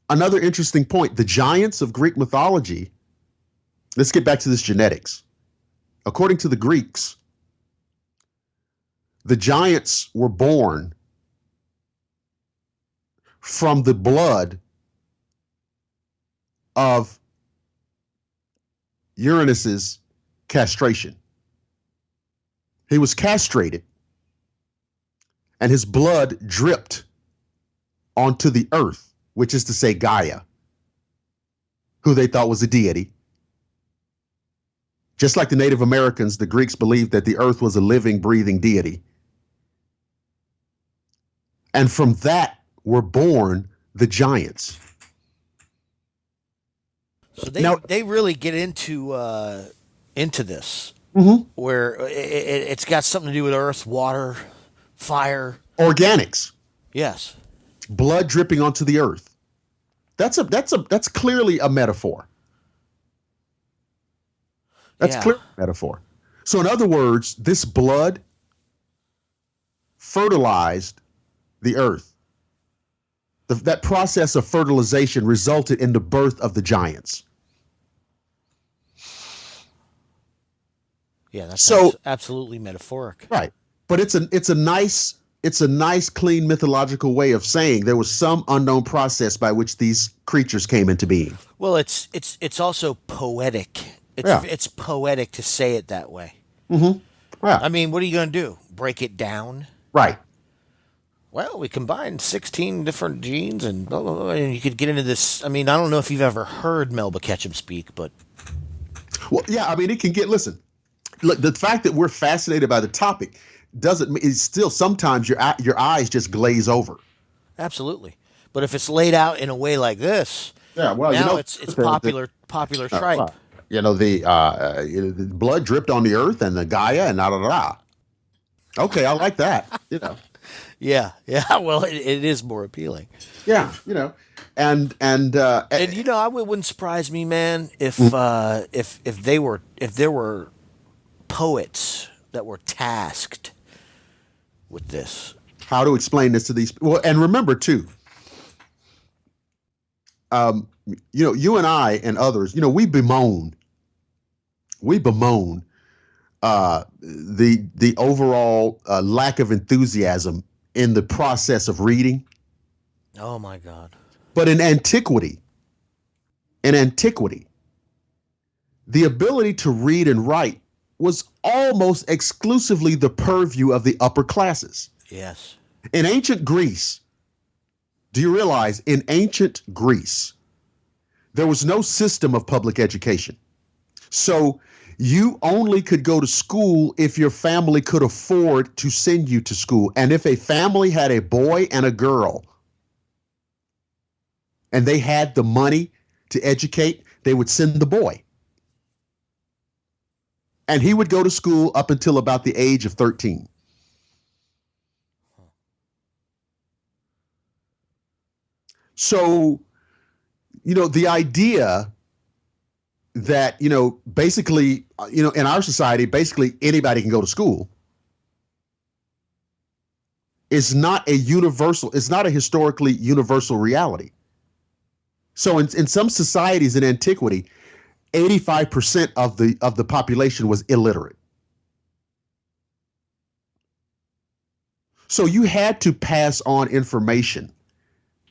Another interesting point, the giants of Greek mythology, let's get back to this genetics. According to the Greeks, the giants were born from the blood of Uranus's castration. He was castrated, and his blood dripped onto the earth, which is to say Gaia, who they thought was a deity. Just like the Native Americans, the Greeks believed that the earth was a living, breathing deity. And from that were born the giants. So they really get into this, where it's got something to do with earth, water, fire, organics. Yes, blood dripping onto the earth. That's clearly a metaphor. That's clearly a metaphor. So in other words, this blood fertilized the earth. That process of fertilization resulted in the birth of the giants. Yeah, that's absolutely metaphoric. Right. But it's a nice clean mythological way of saying there was some unknown process by which these creatures came into being. Well, it's also poetic. It's poetic to say it that way. Mm-hmm. Yeah. I mean, what are you going to do? Break it down? Right. Well, we combined 16 different genes and blah, blah, blah, and you could get into this. I mean, I don't know if you've ever heard Melba Ketchum speak, but... Well, yeah, I mean, it can get... Listen, look, the fact that we're fascinated by the topic doesn't mean... It's still sometimes your eyes just glaze over. Absolutely. But if it's laid out in a way like this, now it's popular tripe. Well, the blood dripped on the earth and the Gaia and da-da-da. Okay, I like that, Yeah. Well, it is more appealing. Yeah, and it wouldn't surprise me, man, if there were poets that were tasked with this. How to explain this to these? Well, and remember too, you and I and others, we bemoan the overall lack of enthusiasm in the process of reading. Oh my God! But in antiquity, the ability to read and write was almost exclusively the purview of the upper classes. Yes. In ancient Greece, do you realize in ancient Greece, there was no system of public education. So you only could go to school if your family could afford to send you to school. And if a family had a boy and a girl and they had the money to educate, they would send the boy. And he would go to school up until about the age of 13. So, the idea that, basically, in our society, basically anybody can go to school is not a historically universal reality. So in some societies in antiquity, 85% of the population was illiterate. So you had to pass on information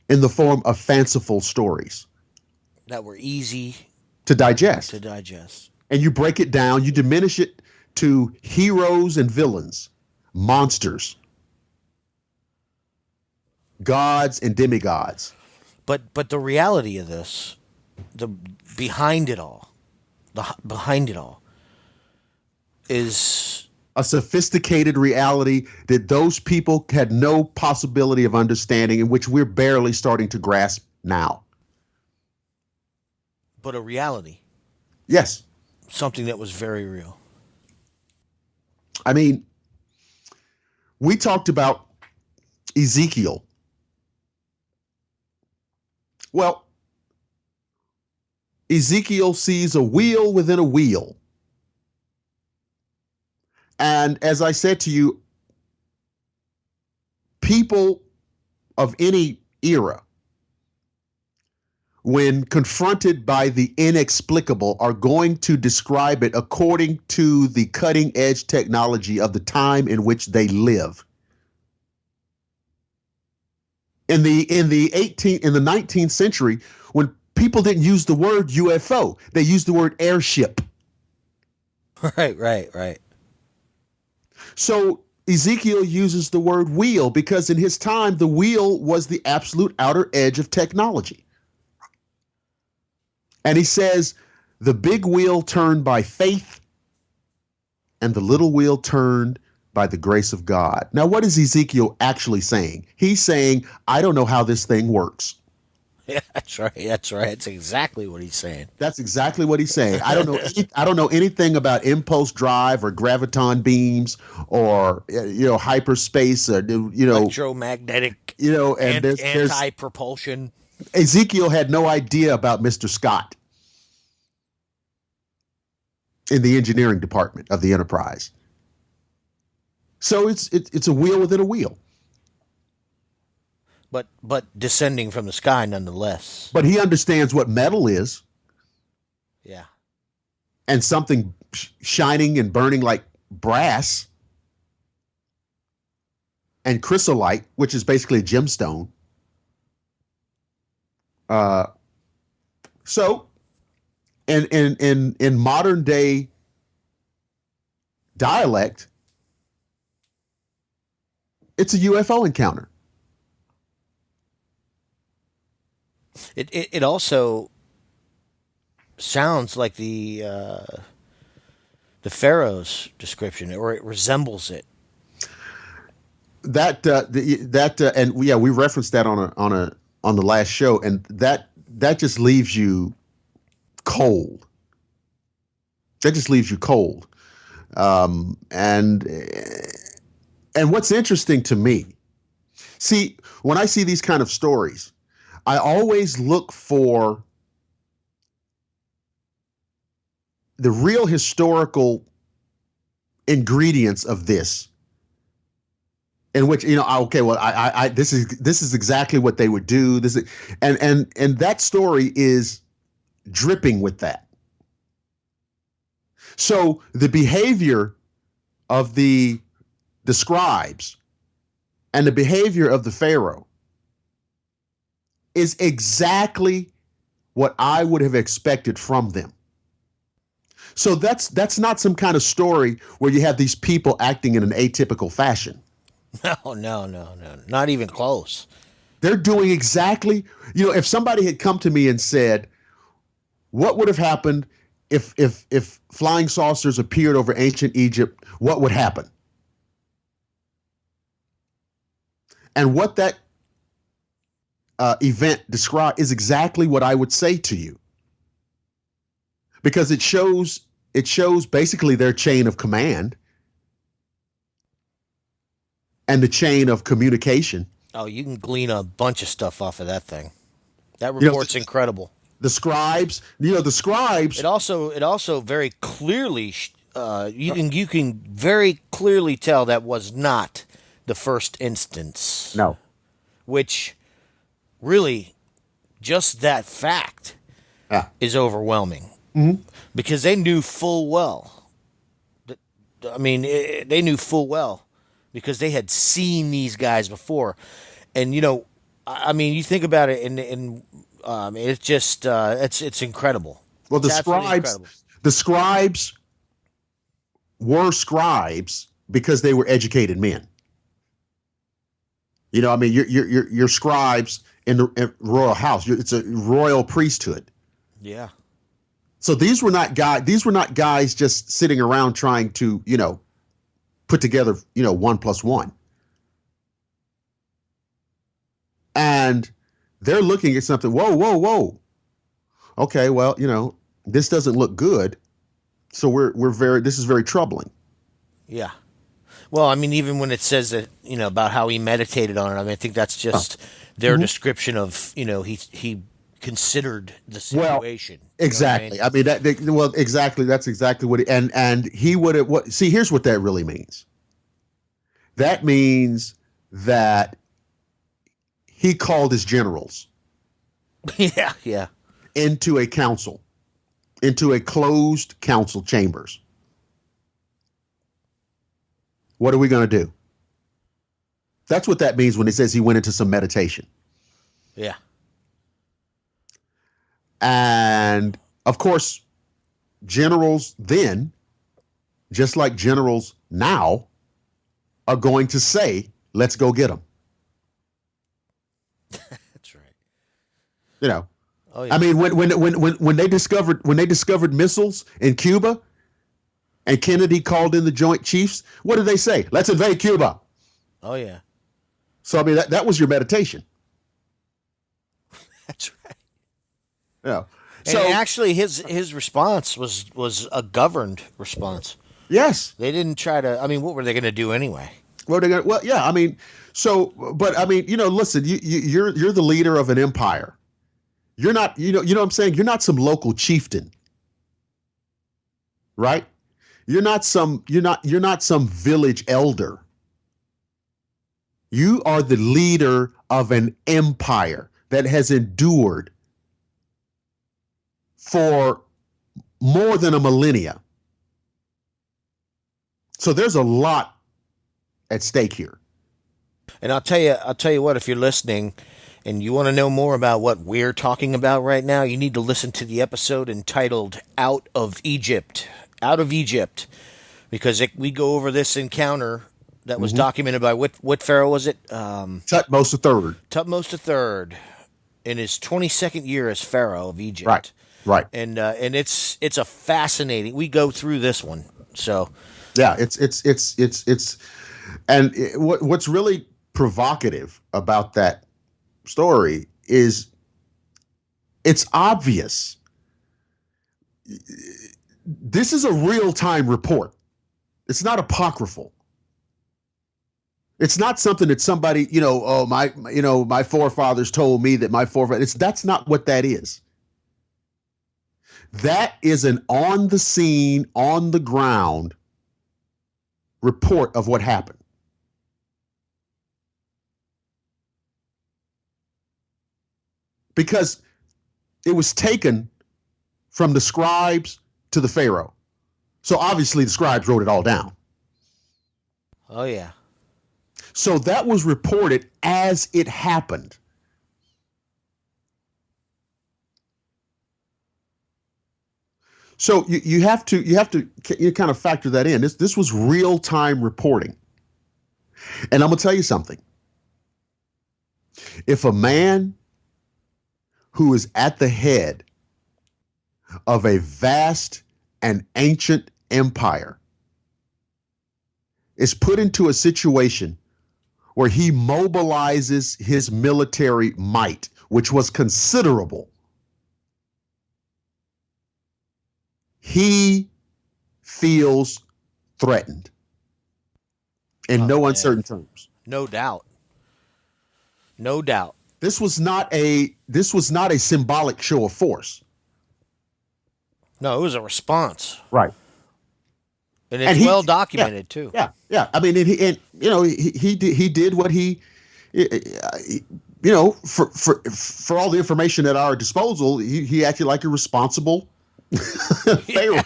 in the form of fanciful stories that were easy to digest. And you break it down, you diminish it to heroes and villains, monsters, gods and demigods. But the reality of this, behind it all, is a sophisticated reality that those people had no possibility of understanding, in which we're barely starting to grasp now. But a reality. Yes. Something that was very real. I mean, we talked about Ezekiel. Well, Ezekiel sees a wheel within a wheel. And as I said to you, people of any era, when confronted by the inexplicable, are going to describe it according to the cutting edge technology of the time in which they live. In the 19th century, when people didn't use the word UFO, they used the word airship. Right. So Ezekiel uses the word wheel because in his time, the wheel was the absolute outer edge of technology. And he says, the big wheel turned by faith and the little wheel turned by the grace of God. Now, what is Ezekiel actually saying? He's saying, I don't know how this thing works. Yeah, that's right. That's exactly what he's saying. That's exactly what he's saying. I don't know anything about impulse drive or graviton beams or hyperspace or electromagnetic and there's anti-propulsion. Ezekiel had no idea about Mr. Scott in the engineering department of the Enterprise. So it's a wheel within a wheel. But descending from the sky nonetheless. But he understands what metal is. Yeah. And something shining and burning like brass. And chrysolite, which is basically a gemstone. So in modern day dialect, it's a UFO encounter. It also sounds like the Pharaoh's description, or it resembles it. And we referenced that on the last show, and that just leaves you cold. That just leaves you cold. And what's interesting to me, see, when I see these kind of stories, I always look for the real historical ingredients of this, in which this is exactly what they would do. This is, and that story is dripping with that. So the behavior of the scribes and the behavior of the Pharaoh is exactly what I would have expected from them. So that's not some kind of story where you have these people acting in an atypical fashion. No, not even close. They're doing exactly, if somebody had come to me and said, what would have happened if flying saucers appeared over ancient Egypt, what would happen? And what that event described is exactly what I would say to you, because it shows basically their chain of command and the chain of communication. Oh, you can glean a bunch of stuff off of that thing. That You know, report's incredible. the scribes, the scribes. It also very clearly you can very clearly tell that was not the first instance. No. Which really just that fact is overwhelming. Mm-hmm. Because they knew full well. I mean, they knew full well because they had seen these guys before, and I mean, you think about it, and it's just it's incredible. Well, It's absolutely incredible. the scribes were scribes because they were educated men. I mean, you're scribes in the royal house. It's a royal priesthood. Yeah. So these were not guys just sitting around trying to, put together, 1 + 1. And they're looking at something. Whoa. Okay, well, this doesn't look good. So this is very troubling. Yeah. Well, I mean, even when it says that, about how he meditated on it, I mean, I think that's just their description of, he considered the situation. Exactly. I mean, exactly. That's exactly what and he would have. See, here's what that really means. That means that he called his generals. Yeah. Into a council, into a closed council chambers. What are we going to do? That's what that means when it says he went into some meditation. Yeah. And of course, generals then, just like generals now, are going to say, let's go get them. That's right. Oh, yeah. I mean, when they discovered missiles in Cuba, and Kennedy called in the Joint Chiefs, what did they say? Let's invade Cuba. Oh yeah. So I mean, that was your meditation. That's right. Yeah. So and actually, his response was a governed response. Yes. They didn't try to. I mean, what were they going to do anyway? Well, yeah. I mean, but I mean, listen, you're the leader of an empire. You're not, you know what I'm saying? You're not some local chieftain, right? You're not some village elder. You are the leader of an empire that has endured for more than a millennia. So there's a lot at stake here. And I'll tell you what, if you're listening and you want to know more about what we're talking about right now, you need to listen to the episode entitled Out of Egypt. Out of Egypt. Because we go over this encounter that was documented by what pharaoh was it? Tutmosis III. Tutmosis III in his 22nd year as pharaoh of Egypt. Right. And it's a fascinating. We go through this one. So yeah, what's really provocative about that story is it's obvious. This is a real-time report. It's not apocryphal. It's not something that somebody, my forefathers told me that my forefathers. That's not what that is. That is an on the scene, on the ground report of what happened. Because it was taken from the scribes to the pharaoh. So obviously the scribes wrote it all down. Oh, yeah. So that was reported as it happened. So you have to kind of factor that in. This was real time reporting. And I'm gonna tell you something. If a man who is at the head of a vast and ancient empire is put into a situation where he mobilizes his military might, which was considerable, he feels threatened in no uncertain terms. No doubt. No doubt. This was not a symbolic show of force. No, it was a response. Right. And it's well documented too. Yeah. I mean, he did what he, for all the information at our disposal, he acted like a responsible Pharaoh.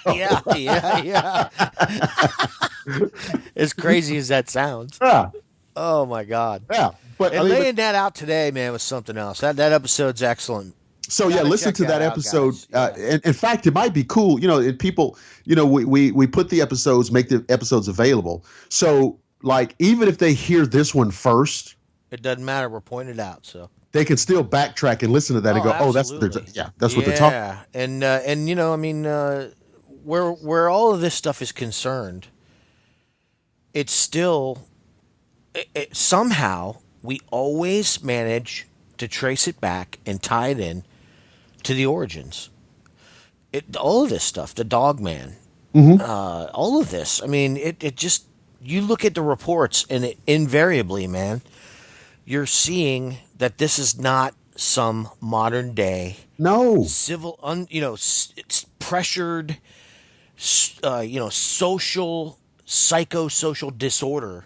Yeah. As crazy as that sounds. Yeah. Oh my God. Yeah. But laying that out today, man, was something else. That episode's excellent. So yeah, listen to that episode. In fact, it might be cool. And people, we put the episodes, make the episodes available. So like, even if they hear this one first, it doesn't matter. We're pointed out, so they can still backtrack and listen to that and go, absolutely. that's what they're talking. Yeah, and I mean, where all of this stuff is concerned, it's still somehow we always manage to trace it back and tie it in to the origins. All of this stuff, the Dogman, all of this. I mean, it just, you look at the reports and it invariably, man, you're seeing that this is not some modern day civil, it's pressured, social, psychosocial disorder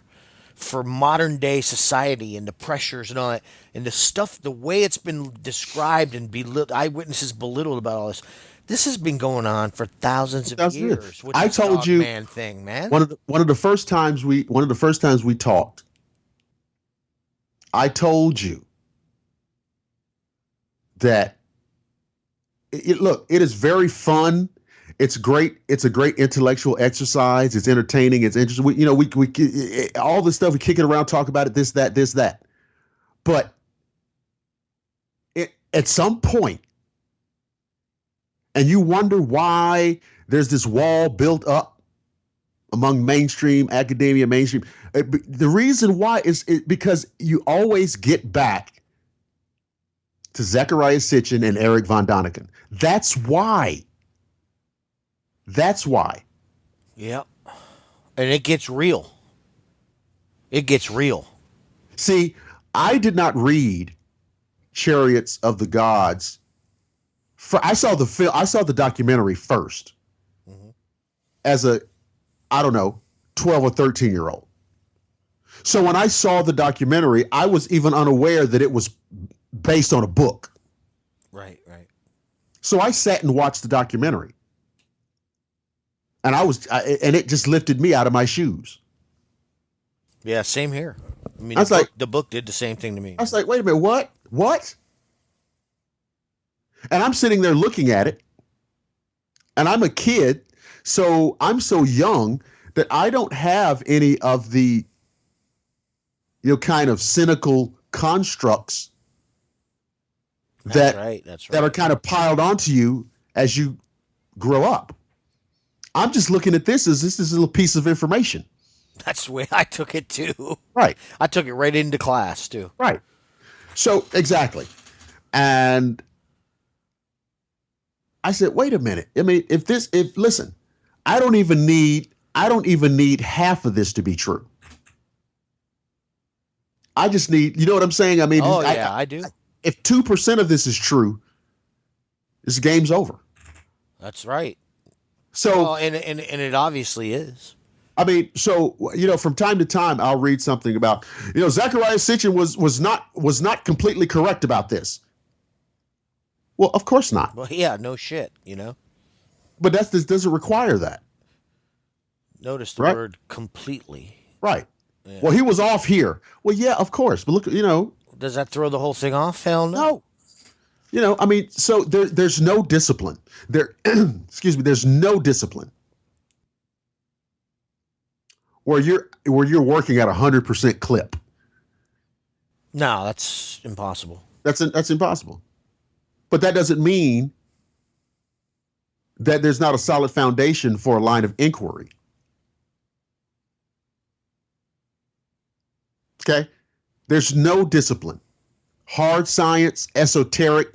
for modern day society, and the pressures and all that, and the stuff, the way it's been described and eyewitnesses belittled about all this. This has been going on for thousands of years. I told you, man, thing, man. One of the first times we talked, I told you that it is very fun. It's great. It's a great intellectual exercise. It's entertaining. It's interesting. We all this stuff, we kick it around, talk about it, this, that. But at some point, and you wonder why there's this wall built up among mainstream academia, the reason why is because you always get back to Zecharia Sitchin and Eric von Däniken. That's why. Yep. And it gets real. See, I did not read Chariots of the Gods. I saw the documentary first as a, 12 or 13-year-old. So when I saw the documentary, I was even unaware that it was based on a book. Right. So I sat and watched the documentary. And and it just lifted me out of my shoes. Yeah, same here. I mean, the book did the same thing to me. I was like, wait a minute, what? And I'm sitting there looking at it, and I'm a kid, so I'm so young that I don't have any of the, kind of cynical constructs that are kind of piled onto you as you grow up. I'm just looking at this as this is a little piece of information. That's the way I took it too. Right. I took it right into class too. Right. So exactly. And I said, wait a minute. I mean, listen, I don't even need half of this to be true. I just need, you know what I'm saying? I mean, I do. If 2% of this is true, this game's over. That's right. So, and it obviously is. I mean, so, from time to time, I'll read something about, Zecharia Sitchin was not completely correct about this. Well, of course not. Well, yeah, no shit, But this doesn't require that. Notice the right? word completely. Right. Yeah. Well, he was off here. Well, yeah, of course. But look, Does that throw the whole thing off? Hell no. no. I mean, so there's no discipline. There, excuse me. There's no discipline where you're working at 100% clip. No, that's impossible. That's impossible. But that doesn't mean that there's not a solid foundation for a line of inquiry. Okay? There's no discipline. Hard science, esoteric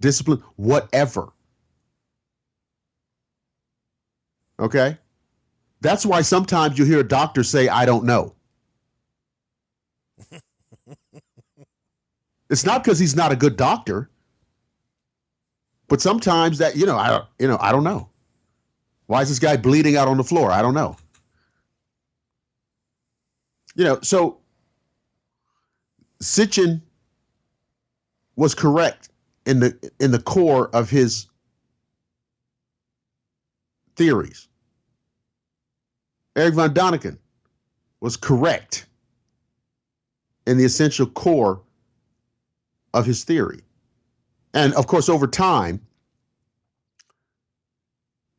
discipline, whatever. Okay? That's why sometimes you hear a doctor say, I don't know. It's not because he's not a good doctor, but sometimes that, I don't know. Why is this guy bleeding out on the floor? I don't know. So Sitchin was correct in the core of his theories. Eric von Däniken was correct in the essential core of his theory. And of course, over time,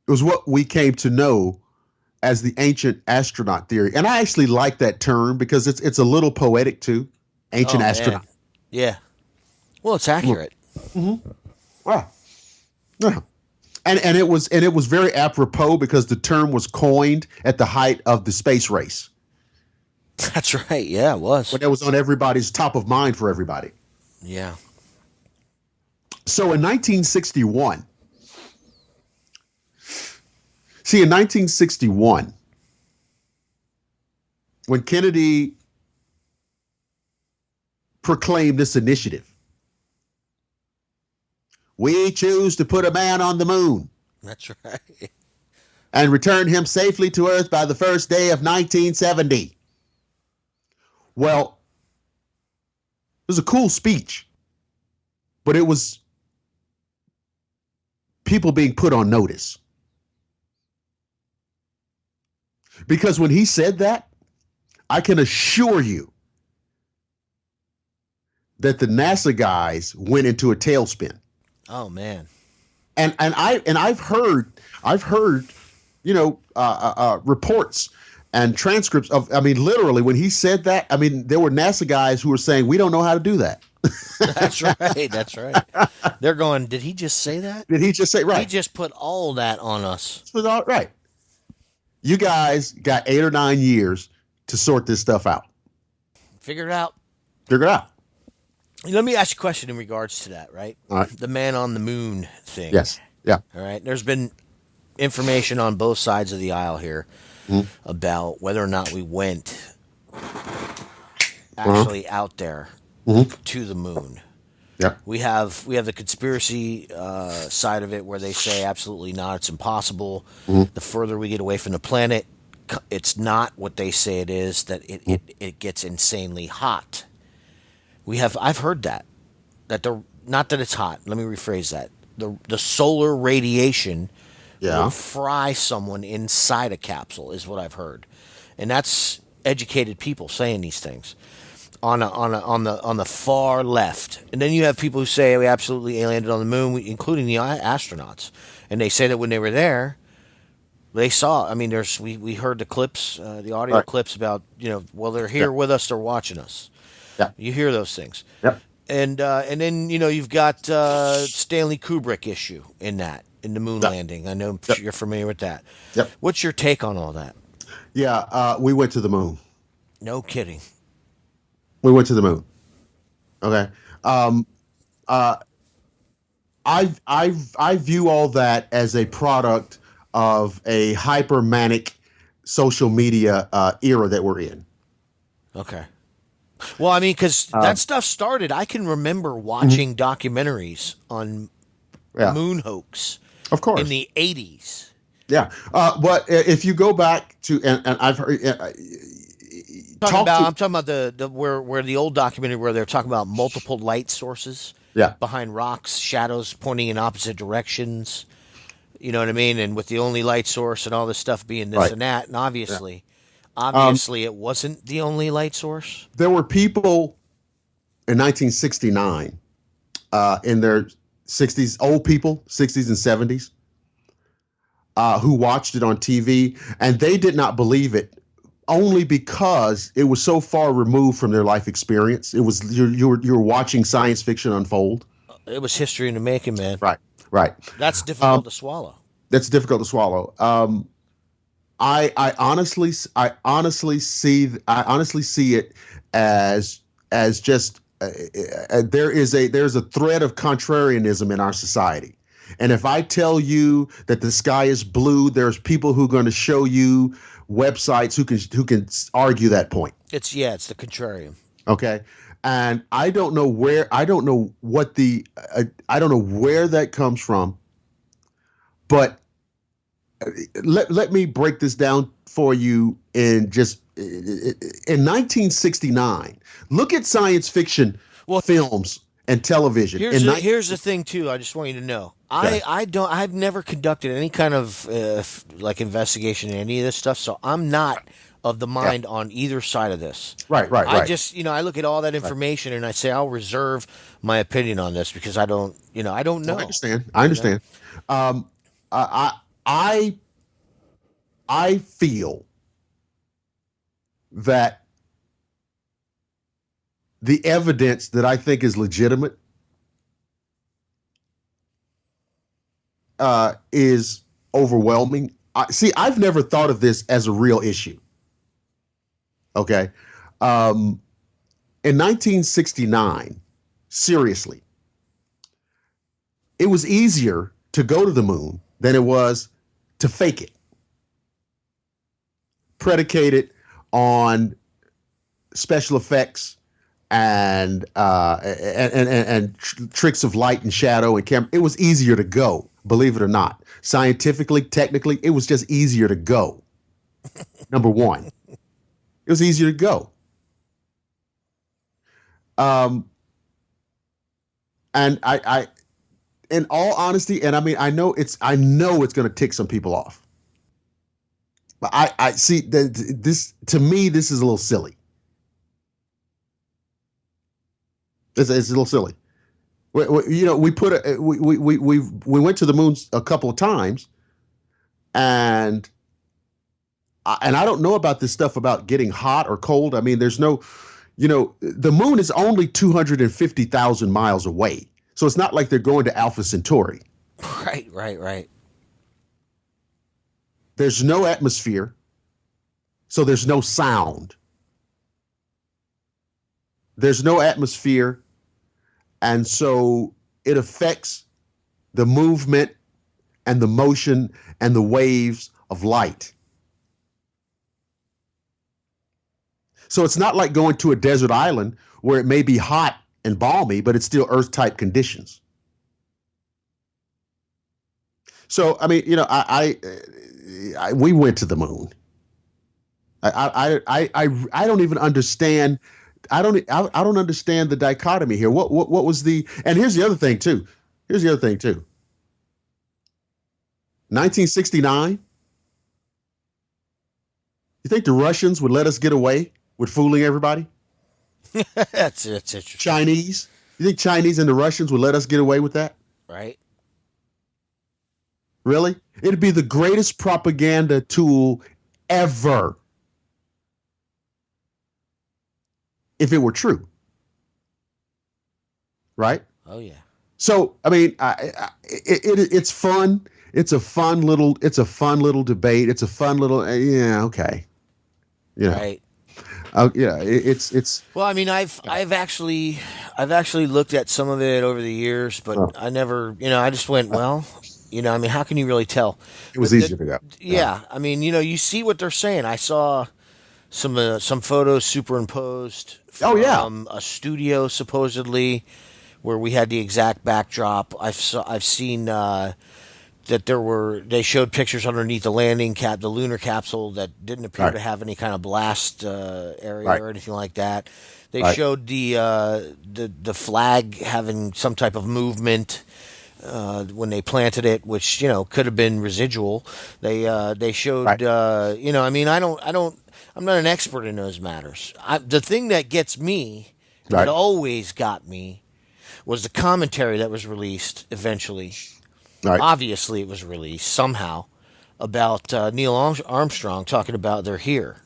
it was what we came to know as the ancient astronaut theory. And I actually like that term because it's a little poetic too. Ancient astronaut. Man. Yeah. Well, it's accurate. Mm-hmm. Wow. Yeah. And it was very apropos because the term was coined at the height of the space race. That's right. Yeah, it was. When it was on everybody's top of mind for everybody. Yeah. So in 1961, in 1961, when Kennedy proclaimed this initiative, we choose to put a man on the moon. That's right. And return him safely to Earth by the first day of 1970. Well, it was a cool speech, but it was people being put on notice. Because when he said that, I can assure you that the NASA guys went into a tailspin. Oh man. And I've heard reports and transcripts of, literally when he said that, there were NASA guys who were saying, we don't know how to do that. That's right. That's right. They're going, did he just say that? Did he just say, right? He just put all that on us. Right. You guys got 8 or 9 years to sort this stuff out. Figure it out. Let me ask you a question in regards to that, right? All right. The man on the moon thing. Yes. Yeah. All right. There's been information on both sides of the aisle here about whether or not we went actually out there to the moon. Yeah. We have the conspiracy side of it where they say absolutely not, it's impossible. The further we get away from the planet, it's not what they say it is, that it gets insanely hot. I've heard that not that it's hot. Let me rephrase that. The solar radiation will fry someone inside a capsule is what I've heard. And that's educated people saying these things on the far left. And then you have people who say we absolutely landed on the moon, including the astronauts. And they say that when they were there, they saw, we heard the clips, the audio clips about, they're here with us, they're watching us. Yeah. You hear those things. Yep. And then, you've got Stanley Kubrick issue in the moon landing. I know you're familiar with that. Yep. What's your take on all that? Yeah, we went to the moon. No kidding. We went to the moon. Okay. I view all that as a product of a hyper-manic social media era that we're in. Okay. Well, because that stuff started. I can remember watching documentaries on moon hoax. Of course. In the 80s. Yeah. But if you go back to, and I've heard... I'm talking about the where the old documentary where they're talking about multiple light sources. Yeah. Behind rocks, shadows pointing in opposite directions. You know what I mean? And with the only light source and all this stuff being this Right. and that, and Um, obviously, it wasn't the only light source. there were people in 1969 in their 60s, old people, 60s and 70s, who watched it on TV, and they did not believe it only because it was so far removed from their life experience. It was you were watching science fiction unfold. It was history in the making, man. Right, right. That's difficult Um, to swallow. that's difficult to swallow. I honestly see it as just there's a thread of contrarianism in our society. And if I tell you that the sky is blue, there's people who are going to show you websites who can argue that point. It's the contrarian. Okay. And I don't know where I don't know where that comes from, but let me break this down for you in 1969. Look at science fiction films and television. Here's the thing too. I just want you to know. I've never conducted any kind of like investigation in any of this stuff, so I'm not of the mind on either side of this. Right. I just, I look at all that information and I say I'll reserve my opinion on this because I don't know. I understand. I feel that the evidence that I think is legitimate is overwhelming. I've never thought of this as a real issue. Okay. In 1969, seriously, it was easier to go to the moon than it was to fake it. Predicated on special effects and tricks of light and shadow and camera. It was easier to go, believe it or not. Scientifically, technically, it was just easier to go. Number one, it was easier to go. And I, in all honesty, and I mean, I know it's going to tick some people off. But I see that this, to me, this is a little silly. It's a little silly. We went to the moon a couple of times, and I don't know about this stuff about getting hot or cold. I mean, there's no, the moon is only 250,000 miles away, so it's not like they're going to Alpha Centauri. Right. There's no atmosphere, so there's no sound. There's no atmosphere, and so it affects the movement and the motion and the waves of light. So it's not like going to a desert island where it may be hot and balmy, but it's still Earth-type conditions. So, I mean, we went to the moon. I don't even understand. I don't understand the dichotomy here. What was the? And here's the other thing too. 1969. You think the Russians would let us get away with fooling everybody? That's interesting. Chinese. You think Chinese and the Russians would let us get away with that? Right. Really? It'd be the greatest propaganda tool ever if it were true. Right? Oh yeah. So, I mean, it's fun. It's a fun little debate. It's a fun little, okay. Right. It's. Well, I mean, I've actually looked at some of it over the years, but I never, I just went, well, I mean, how can you really tell? It was easier to go. Yeah, I mean, you see what they're saying. I saw some photos superimposed from a studio supposedly where we had the exact backdrop. I've seen that they showed pictures underneath the the lunar capsule that didn't appear to have any kind of blast area or anything like that. They showed the flag having some type of movement. when they planted it, which could have been residual. They showed, Right. I mean, I'm not an expert in those matters. The thing that gets me, and that Right. always got me, was the commentary that was released eventually. Right. Obviously, it was released somehow about Neil Armstrong talking about they're here.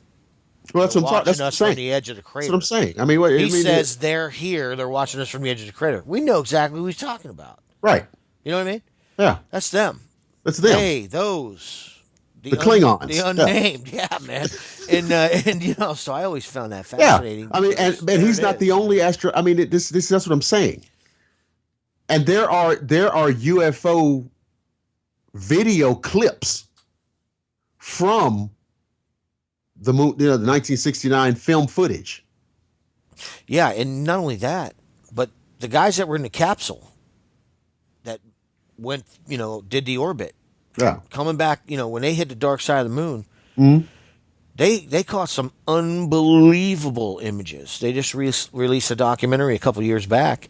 Well, They're that's watching what I'm us from saying. the edge of the That's what I'm crater. saying. I mean, what I He mean, says they're here. They're watching us from the edge of the crater. We know exactly who he's talking about. right. You know what I mean? Yeah. That's them. That's them. They, those, The the Klingons. Yeah. unnamed. Yeah, man. And so I always found that Yeah. fascinating. I mean, and There he's it not is. the only astro. I mean, that's what I'm saying. And there are UFO video clips from the moon, the 1969 film footage. Yeah, and not only that, but the guys that were in the capsule that went, did the orbit, Yeah. coming back, when they hit the dark side of the moon, Mhm. they caught some unbelievable images. They just released a documentary a couple years back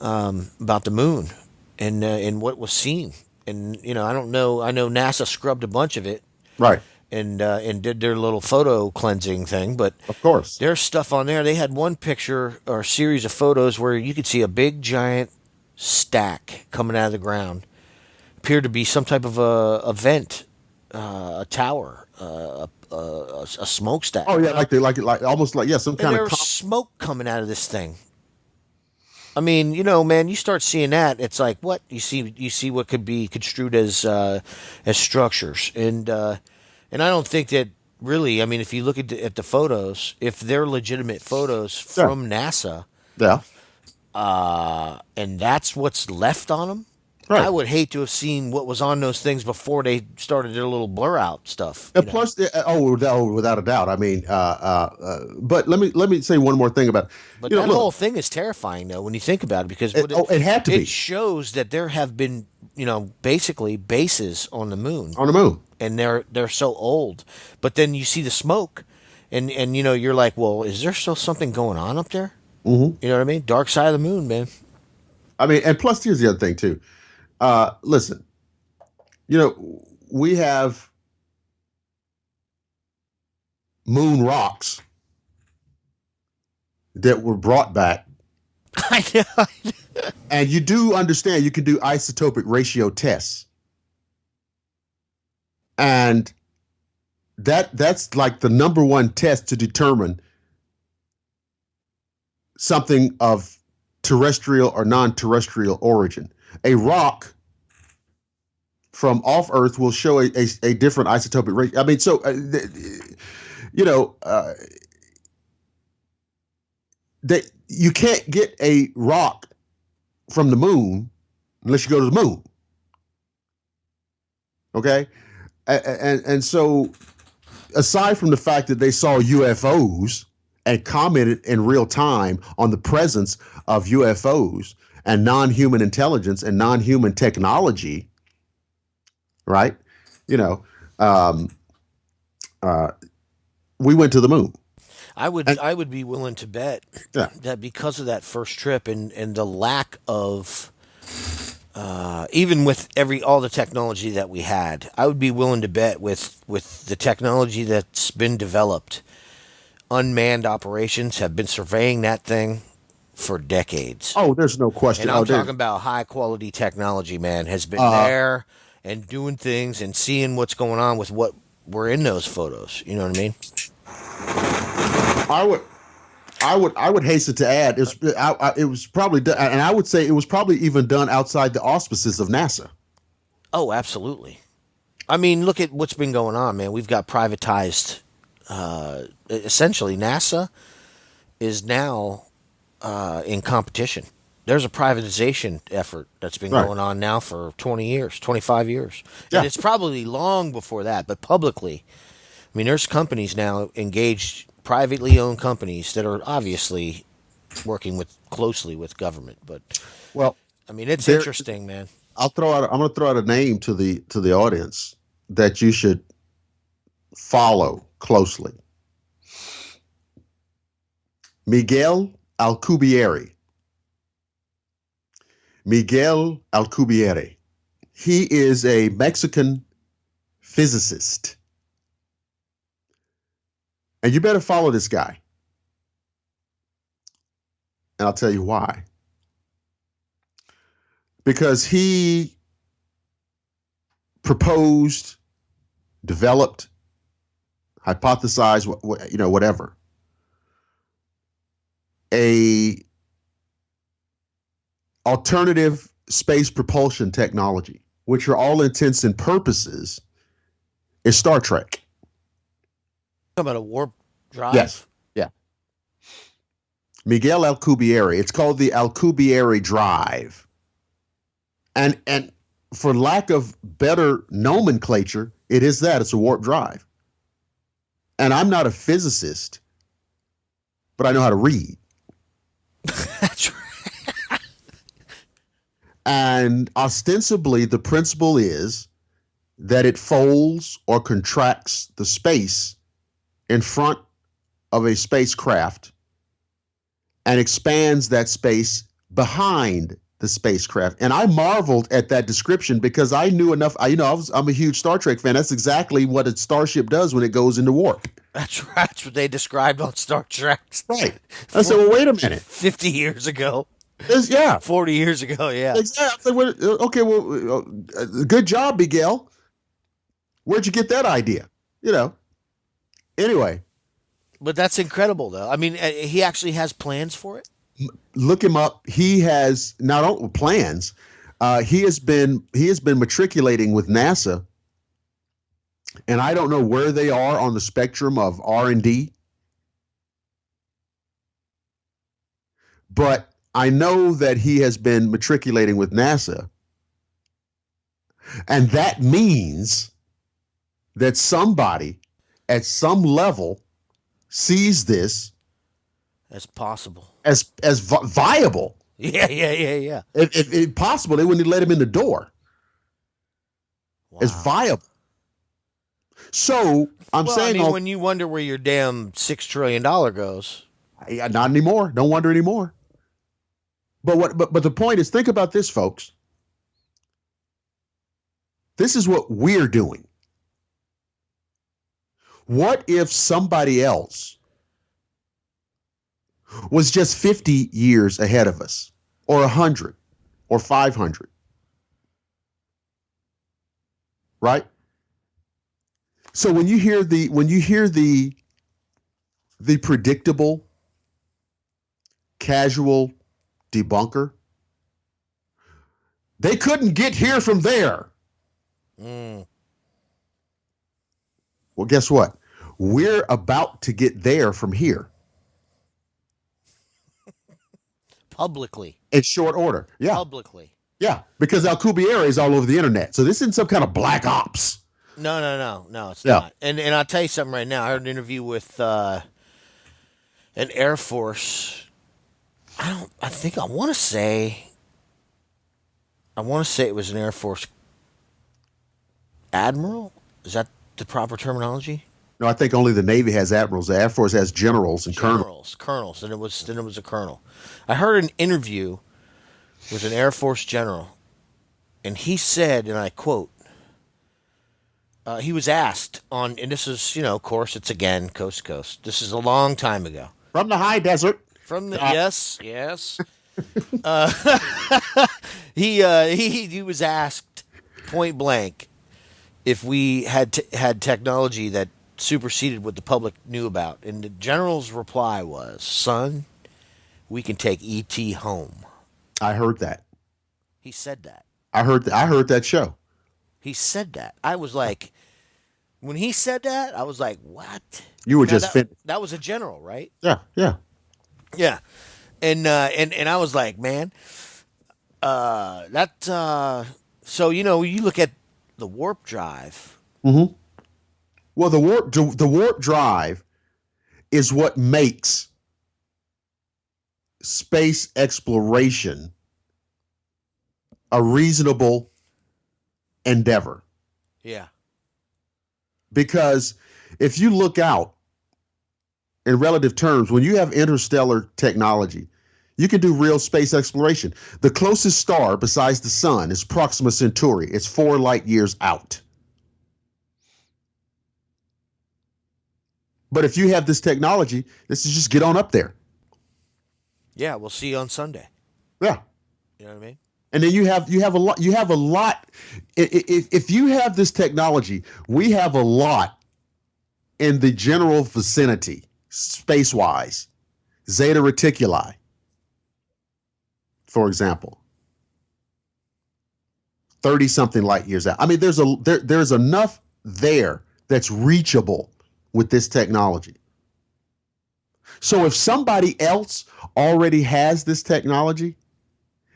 about the moon and what was seen. And I don't know. I know NASA scrubbed a bunch of it Right. and did their little photo cleansing thing, but Of course. there's stuff on there. They had one picture or series of photos where you could see a big giant stack coming out of the ground. Appeared to be some type of a vent, a tower, a smokestack. Oh yeah, like almost like some And kind there of was smoke coming out of this thing. I mean, man, you start seeing that, it's like what you see what could be construed as structures, and I don't think that really. I mean, if you look at the photos, if they're legitimate photos yeah, from NASA, yeah, and that's what's left on them, I right. would hate to have seen what was on those things before they started their little blur out stuff. And plus, without a doubt. I mean, but let me say one more thing about, But that whole look, thing is terrifying, though, when you think about it, because what it had to it be shows that there have been, basically bases on the moon, on the moon. and they're so old. But then you see the smoke, and you're like, well, is there still something going on up there? Hmm. You know what I mean? Dark side of the moon, man. I mean, and plus, here's the other thing too. Listen, we have moon rocks that were brought back. I know. And you do understand you can do isotopic ratio tests. And that's like the number one test to determine something of terrestrial or non-terrestrial origin. A rock from off Earth will show a different isotopic ratio. I mean, so you know, uh, that you can't get a rock from the moon unless you go to the moon. Okay, and so aside from the fact that they saw UFOs and commented in real time on the presence of UFOs and non-human intelligence and non-human technology, right? You know, um, we went to the moon. And, I would be willing to bet yeah. that because of that first trip and the lack of even with all the technology that we had, I would be willing to bet with the technology that's been developed, unmanned operations have been surveying that thing for decades. Oh, there's no question. And I'm talking about high quality technology, man, has been there and doing things and seeing what's going on with what were in those photos. You know what I mean? I would hasten to add it was probably done, and I would say it was probably even done outside the auspices of NASA. Oh, absolutely. I mean, look at what's been going on, man. We've got privatized. Essentially, NASA is now in competition. There's a privatization effort that's been Right. going on now for 20 years, 25 years. Yeah. And it's probably long before that, but publicly, I mean, there's companies now engaged, privately owned companies that are obviously working closely with government. But Well, I mean, it's there interesting, man. I'm going to throw out a name to the audience that you should follow closely. Miguel Alcubierre. Miguel Alcubierre. He is a Mexican physicist. And you better follow this guy. And I'll tell you why. Because he proposed, developed, hypothesized, whatever, a alternative space propulsion technology, which for all intents and purposes is Star Trek. Talking about a warp drive? Yes. Yeah. Miguel Alcubierre. It's called the Alcubierre drive. And for lack of better nomenclature, it is that. It's a warp drive. And I'm not a physicist, but I know how to read. That's right. And ostensibly, the principle is that it folds or contracts the space in front of a spacecraft and expands that space behind the spacecraft. And I marveled at that description because I knew enough. I'm a huge Star Trek fan. That's exactly what a starship does when it goes into warp. That's right. That's what they described on Star Trek. Right. I said, well, wait a minute. 50 years ago. Yeah. 40 years ago, yeah. Exactly. Okay, well, good job, Miguel. Where'd you get that idea? Anyway. But that's incredible, though. I mean, he actually has plans for it? Look him up. He has not only plans. He has been matriculating with NASA, and I don't know where they are on the spectrum of R&D, but I know that he has been matriculating with NASA, and that means that somebody at some level sees this as possible, as viable. Yeah. If possible, they wouldn't let him in the door. Wow. As viable. So I'm saying, when you wonder where your damn $6 trillion goes, not anymore. Don't wonder anymore. But the point is, think about this, folks. This is what we're doing. What if somebody else was just 50 years ahead of us, or 100, or 500? Right? So when you hear the predictable, casual debunker, they couldn't get here from there. Well, guess what? We're about to get there from here. Publicly. In short order. Yeah. Publicly. Yeah, because Alcubierre is all over the internet. So this isn't some kind of black ops. No, it's not. And I'll tell you something right now. I heard an interview with an Air Force. I want to say it was an Air Force admiral. Is that the proper terminology? No, I think only the Navy has admirals. The Air Force has generals and colonels. Colonels, and it was a colonel. I heard an interview with an Air Force general, and he said, and I quote, he was asked on, and this is, of course, it's again coast to coast. This is a long time ago. From the high desert. Yes. He was asked point blank if we had technology that superseded what the public knew about, and the general's reply was, "Son, we can take ET home." I heard that. He said that. I heard that show. He said that. I was like, when he said that, I was like, what? You were just finished. That was a general, right? Yeah. And I was like, man, so you look at the warp drive. Mm-hmm. Well, the warp drive is what makes space exploration a reasonable endeavor. Yeah. Because if you look out in relative terms, when you have interstellar technology, You can do real space exploration. The closest star besides the sun is Proxima Centauri. It's 4 light years out. But if you have this technology, this is just get on up there. Yeah, we'll see you on Sunday. Yeah. You know what I mean? And then you have a lot. If you have this technology, we have a lot in the general vicinity, space-wise. Zeta Reticuli, for example, 30-something light years out. I mean, there's enough there that's reachable with this technology. So if somebody else already has this technology,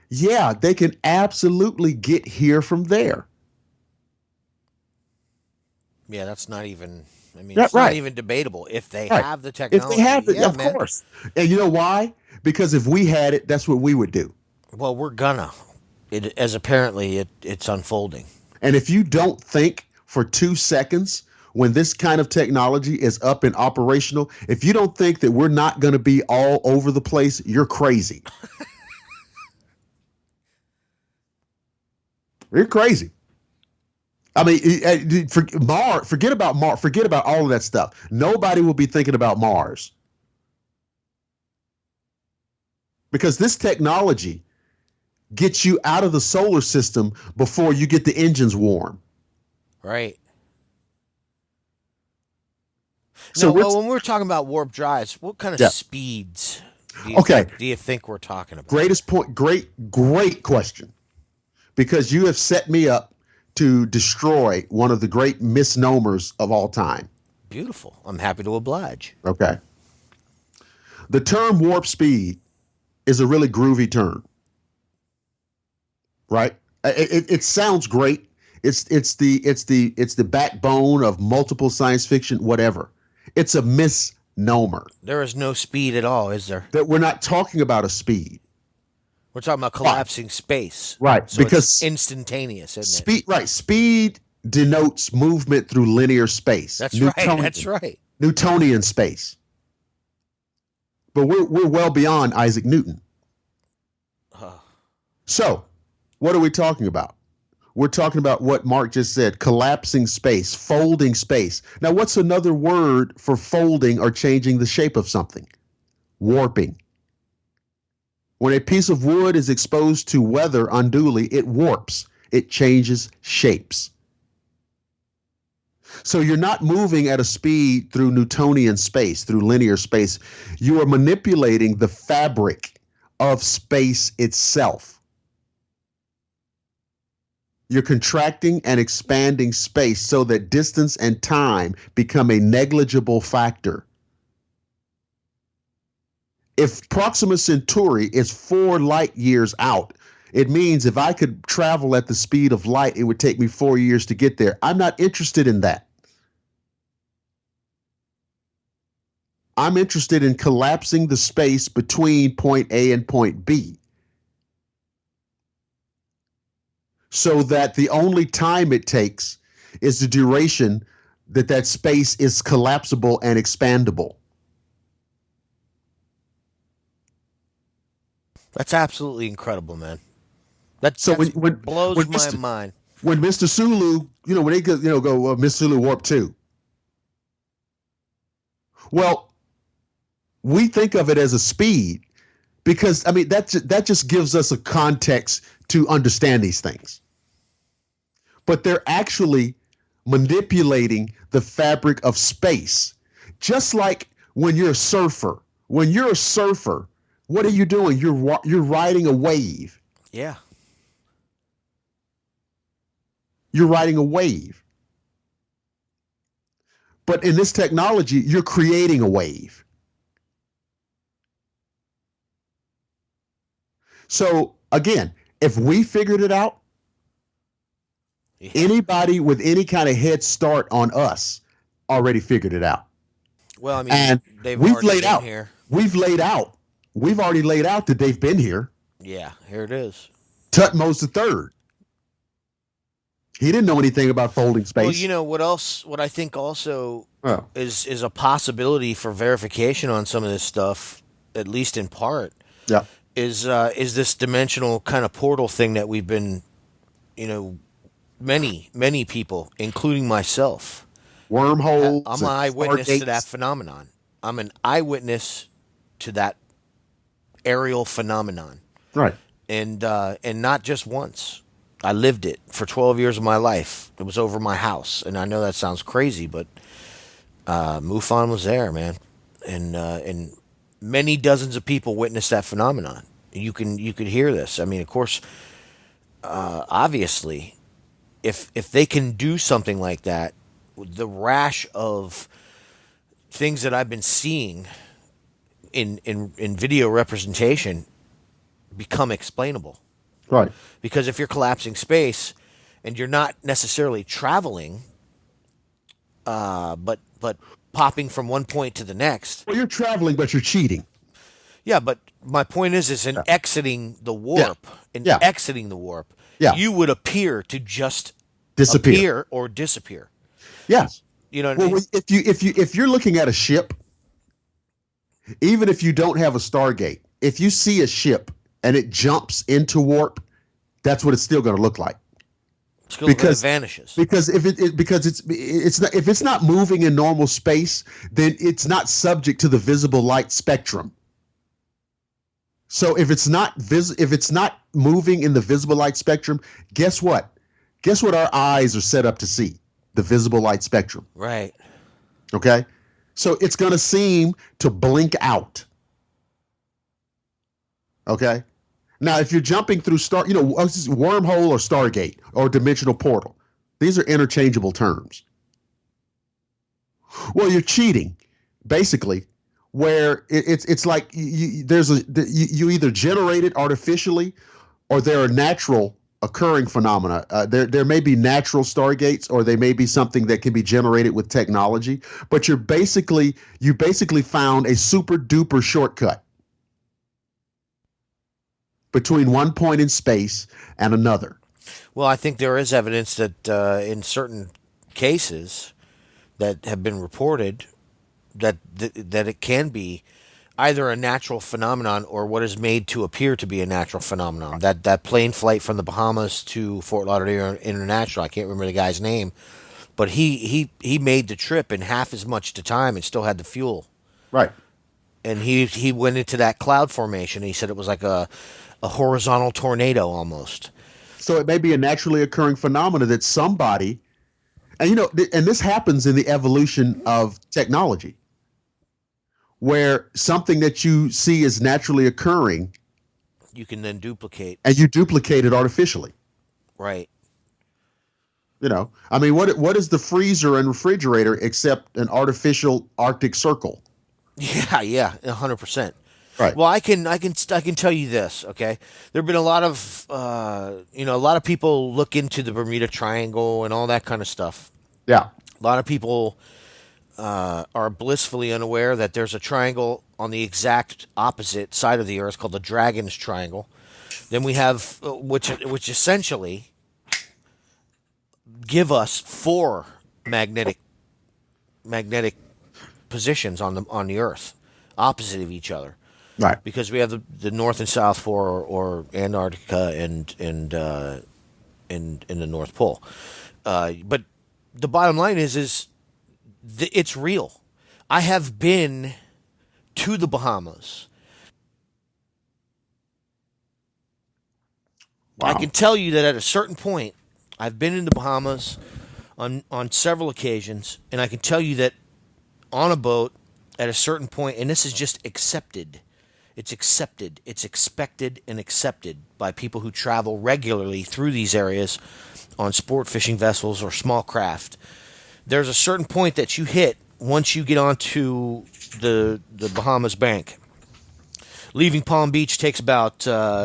yeah, they can absolutely get here from there. Yeah, that's not even, Yeah, it's not even debatable. If they have the technology. If they have it, yeah, of course. And you know why? Because if we had it, that's what we would do. Well, we're gonna. As apparently it's unfolding. And if you don't think for 2 seconds when this kind of technology is up and operational, if you don't think that we're not going to be all over the place, you're crazy. You're crazy. I mean, forget about Mars, forget about all of that stuff. Nobody will be thinking about Mars. Because this technology gets you out of the solar system before you get the engines warm. Right. So when we're talking about warp drives, what kind of speeds do you think we're talking about? Greatest point, great question. Because you have set me up to destroy one of the great misnomers of all time. Beautiful. I'm happy to oblige. Okay. The term warp speed is a really groovy term. Right? It sounds great. It's the backbone of multiple science fiction, whatever. It's a misnomer. There is no speed at all, is there? That we're not talking about a speed. We're talking about collapsing space. Right. So because it's instantaneous, isn't speed, it? Right. Speed denotes movement through linear space. That's right. That's right. Newtonian space. But we're well beyond Isaac Newton. So, what are we talking about? We're talking about what Mark just said, collapsing space, folding space. Now, what's another word for folding or changing the shape of something? Warping. When a piece of wood is exposed to weather unduly, it warps. It changes shapes. So you're not moving at a speed through Newtonian space, through linear space. You are manipulating the fabric of space itself. You're contracting and expanding space so that distance and time become a negligible factor. If Proxima Centauri is 4 light years out, it means if I could travel at the speed of light, it would take me 4 years to get there. I'm not interested in that. I'm interested in collapsing the space between point A and point B, so that the only time it takes is the duration that space is collapsible and expandable. That's absolutely incredible, man. That when blows my mind. When Mr. Sulu, when they go, Mr. Sulu Warp 2. Well, we think of it as a speed because, that just gives us a context to understand these things. But they're actually manipulating the fabric of space. Just like when you're a surfer. When you're a surfer, what are you doing? You're riding a wave. Yeah. You're riding a wave. But in this technology, you're creating a wave. So again, if we figured it out, anybody with any kind of head start on us already figured it out. Well, and we've laid out here. We've already laid out that they've been here. Yeah, here it is. Tutmosis III. He didn't know anything about folding space. Well, what else? What I think also is a possibility for verification on some of this stuff, at least in part. Yeah. is this dimensional kind of portal thing that we've been, you know, many people, including myself. Wormholes I'm an and eyewitness to that stargates. phenomenon. I'm an eyewitness to that aerial phenomenon, Right. and not just once. I lived it for 12 years of my life. It was over my house, and I know that sounds crazy, but MUFON was there, man, and many dozens of people witnessed that phenomenon. You could hear this. I mean, of course, obviously, if they can do something like that, the rash of things that I've been seeing in video representation become explainable. Right. Because if you're collapsing space and you're not necessarily traveling, but popping from one point to the next. Well, you're traveling, but you're cheating. Yeah, but my point is in Yeah. exiting the Yeah. warp, Yeah. Yeah. you would appear to just Disappear. appear or disappear. Yes. You know what I Well, mean? if you're looking at a ship, even if you don't have a Stargate, if you see a ship and it jumps into warp, that's what it's still going to look like. Still, it vanishes. Because if it's not moving in normal space, then it's not subject to the visible light spectrum. So if it's not moving in the visible light spectrum, guess what? Guess what our eyes are set up to see? The visible light spectrum. Right. Okay? So it's going to seem to blink out. Okay? Now, if you're jumping through wormhole or Stargate or dimensional portal, these are interchangeable terms. Well, you're cheating, basically, where it's like you either generate it artificially or there are natural occurring phenomena. There may be natural Stargates or they may be something that can be generated with technology, but you basically found a super duper shortcut between one point in space and another. Well, I think there is evidence that in certain cases that have been reported that it can be either a natural phenomenon or what is made to appear to be a natural phenomenon. That plane flight from the Bahamas to Fort Lauderdale International, I can't remember the guy's name, but he made the trip in half as much the time and still had the fuel. Right. And he went into that cloud formation. He said it was like a horizontal tornado almost. So it may be a naturally occurring phenomena that somebody, and this happens in the evolution of technology, where something that you see is naturally occurring, you can then duplicate, and you duplicate it artificially. Right. I mean, what is the freezer and refrigerator except an artificial Arctic Circle? Yeah, 100%. Right. Well, I can tell you this. Okay, there've been a lot of a lot of people look into the Bermuda Triangle and all that kind of stuff. Yeah. A lot of people are blissfully unaware that there's a triangle on the exact opposite side of the Earth called the Dragon's Triangle. Then we have which essentially give us four magnetic positions on the Earth, opposite of each other. Right. Because we have the North and South Pole or Antarctica and the North Pole. But the bottom line is it's real. I have been to the Bahamas. Wow. I can tell you that at a certain point, I've been in the Bahamas on several occasions, and I can tell you that on a boat at a certain point, and this is just accepted. It's accepted. It's expected and accepted by people who travel regularly through these areas on sport fishing vessels or small craft. There's a certain point that you hit once you get onto the Bahamas bank. Leaving Palm Beach takes about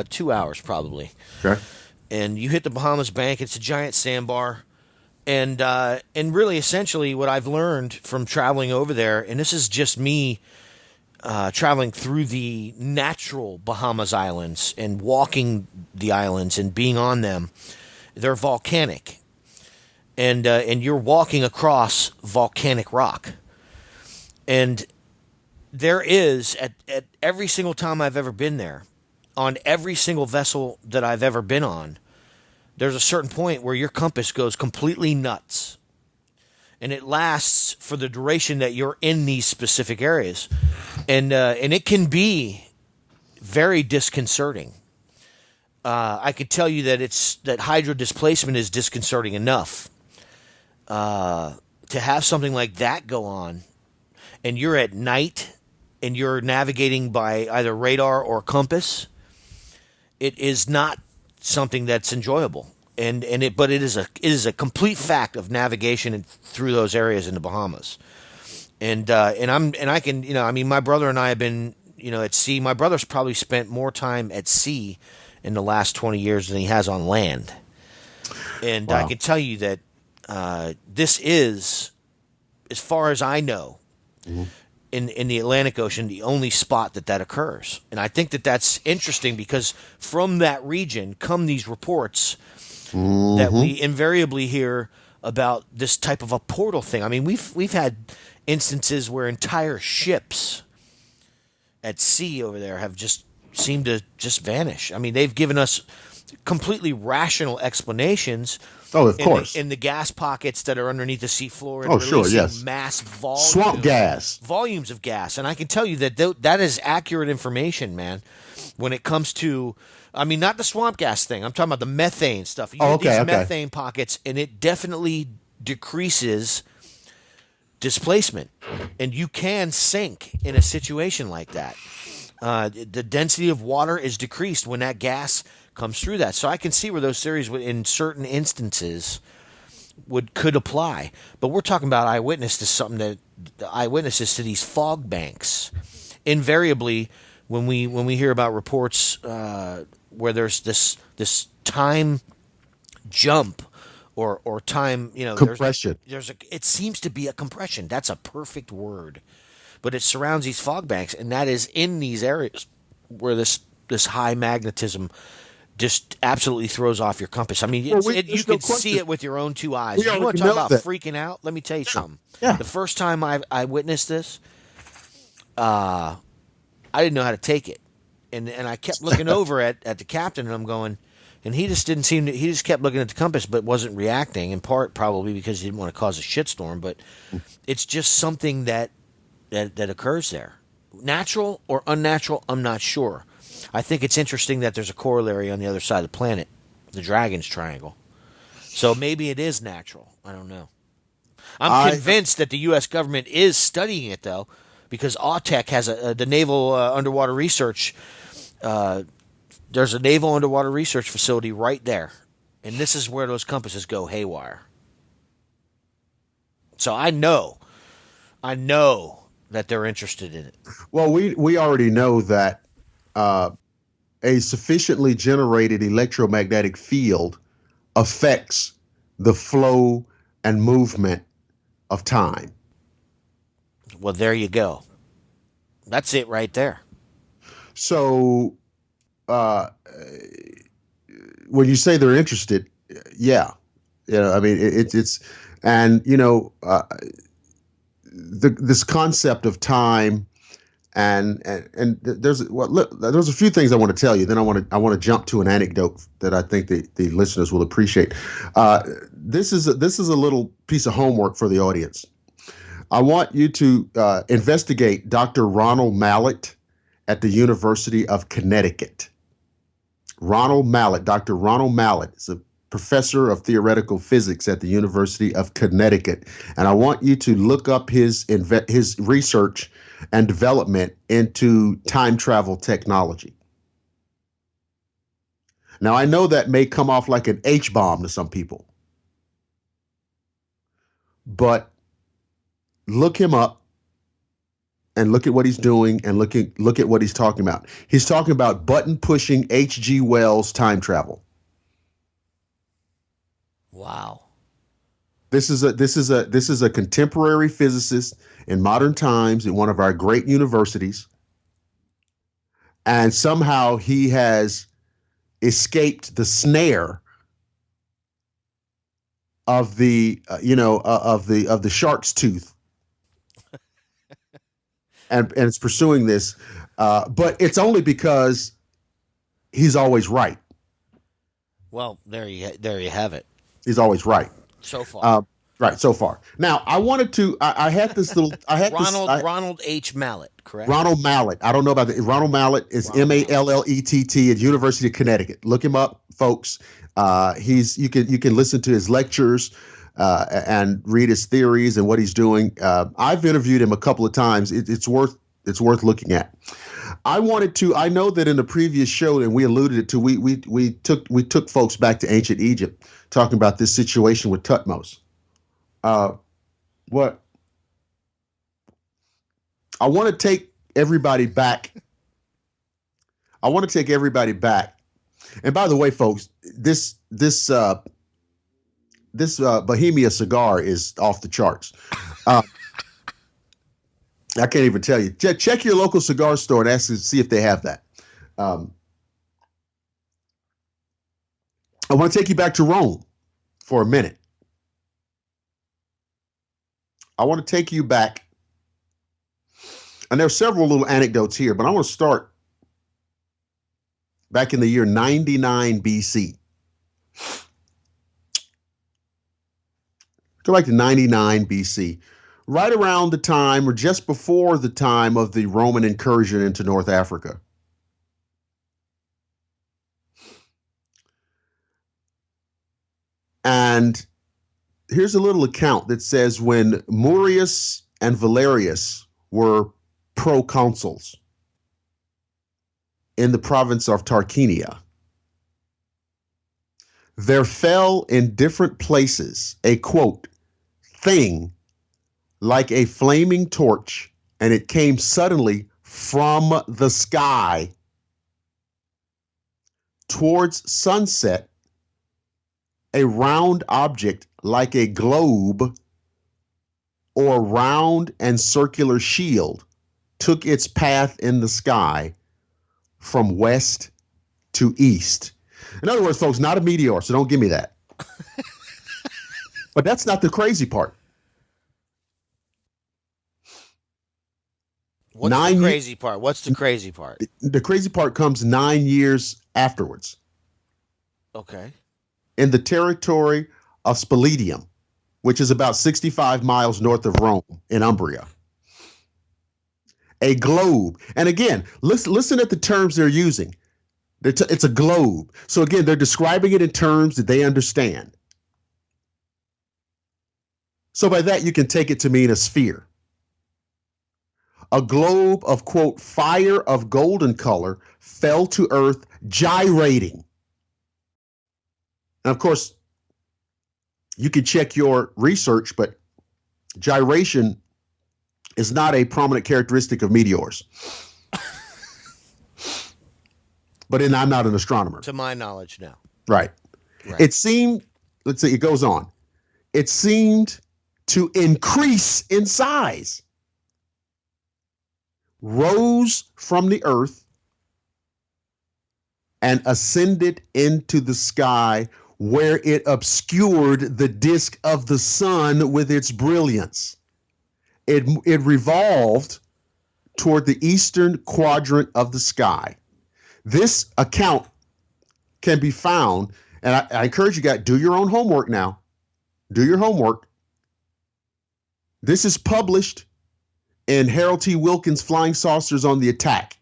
2 hours probably. Okay. And you hit the Bahamas bank. It's a giant sandbar. And really, essentially, what I've learned from traveling over there, and this is just me traveling through the natural Bahamas Islands and walking the islands and being on them, they're volcanic. And you're walking across volcanic rock. And there is, at every single time I've ever been there, on every single vessel that I've ever been on, there's a certain point where your compass goes completely nuts. And it lasts for the duration that you're in these specific areas. And it can be very disconcerting. I could tell you that hydro displacement is disconcerting enough. To have something like that go on, and you're at night, and you're navigating by either radar or compass, it is not something that's enjoyable. But it is a complete fact of navigation through those areas in the Bahamas. I can, my brother and I have been, at sea. My brother's probably spent more time at sea in the last 20 years than he has on land. And wow. I can tell you that this is, as far as I know, mm-hmm. in the Atlantic Ocean, the only spot that occurs. And I think that's interesting because from that region come these reports mm-hmm. that we invariably hear about this type of a portal thing. I mean, we've had instances where entire ships at sea over there have just seemed to just vanish. I mean, they've given us completely rational explanations. Oh, of course. In the gas pockets that are underneath the seafloor. And sure, yes. Mass swamp gas. Volumes of gas. And I can tell you that is accurate information, man, when it comes to, not the swamp gas thing. I'm talking about the methane stuff. You get these methane pockets, and it definitely decreases displacement. And you can sink in a situation like that. The density of water is decreased when that gas comes through that. So I can see where those theories in certain instances could apply. But we're talking about eyewitness to something that the eyewitnesses to these fog banks. Invariably, when we hear about reports where there's this time jump or time, compression. It seems to be a compression. That's a perfect word. But it surrounds these fog banks, and that is in these areas where this high magnetism just absolutely throws off your compass. I mean, you can see it with your own two eyes. You want to talk about freaking out? Let me tell you something. Yeah. The first time I witnessed this, I didn't know how to take it, and I kept looking over at the captain, and I'm going, and he just didn't seem to. He just kept looking at the compass, but wasn't reacting. In part, probably because he didn't want to cause a shitstorm. But it's just something that occurs there, natural or unnatural. I'm not sure. I think it's interesting that there's a corollary on the other side of the planet, the Dragon's Triangle. So maybe it is natural. I don't know. I'm convinced that the U.S. government is studying it, though, because AUTEC has the Naval Underwater Research. There's a Naval Underwater Research facility right there, and this is where those compasses go haywire. So I know that they're interested in it. Well, we already know that a sufficiently generated electromagnetic field affects the flow and movement of time. Well, there you go. That's it right there. So when you say they're interested, yeah. I mean, it's and, this concept of time and there's a few things I want to tell you. Then I want to jump to an anecdote that I think the listeners will appreciate. This is a little piece of homework for the audience. I want you to investigate Dr. Ronald Mallett at the University of Connecticut. Dr. Ronald Mallett is a professor of theoretical physics at the University of Connecticut, and I want you to look up his research and development into time travel technology. Now, I know that may come off like an H-bomb to some people, but look him up and look at what he's doing and look at what he's talking about. He's talking about button-pushing H.G. Wells time travel. Wow. This is a contemporary physicist in modern times in one of our great universities, and somehow he has escaped the snare of the of the shark's tooth, and it's pursuing this, but it's only because he's always right. Well, there you have it. He's always right. So far. Right, so far. Now, I wanted to. I had this little. I had Ronald H. Mallet, correct? Ronald Mallet. I don't know about that. Ronald Mallet is Mallett at University of Connecticut. Look him up, folks. You can listen to his lectures and read his theories and what he's doing. I've interviewed him a couple of times. It's worth looking at. I know that in the previous show, and we alluded it to, we took folks back to ancient Egypt, talking about this situation with Tutmos. What I want to take everybody back. And by the way, folks, this Bohemia cigar is off the charts. I can't even tell you. Check your local cigar store and ask to see if they have that. I want to take you back to Rome for a minute. I want to take you back. And there are several little anecdotes here, but I want to start back in the year 99 BC. Go back to 99 BC, right around the time or just before the time of the Roman incursion into North Africa. And here's a little account that says when Murius and Valerius were proconsuls in the province of Tarquinia, there fell in different places a, quote, thing like a flaming torch, and it came suddenly from the sky towards sunset, a round object like a globe or round and circular shield took its path in the sky from west to east. In other words, folks, not a meteor, so don't give me that. But that's not the crazy part. What's the crazy part? The crazy part comes 9 years afterwards. Okay. In the territory of Spaledium, which is about 65 miles north of Rome in Umbria. A globe. And again, listen at the terms they're using. It's a globe. So again, they're describing it in terms that they understand. So by that, you can take it to mean a sphere. A globe of, quote, fire of golden color fell to earth, gyrating. And of course, you can check your research, but gyration is not a prominent characteristic of meteors. But I'm not an astronomer. To my knowledge now. Right. It seemed, let's see, it goes on. It seemed to increase in size, rose from the earth, and ascended into the sky, where it obscured the disk of the sun with its brilliance. It revolved toward the eastern quadrant of the sky. This account can be found, and I encourage you guys, do your own homework now. Do your homework. This is published in Harold T. Wilkins' Flying Saucers on the Attack.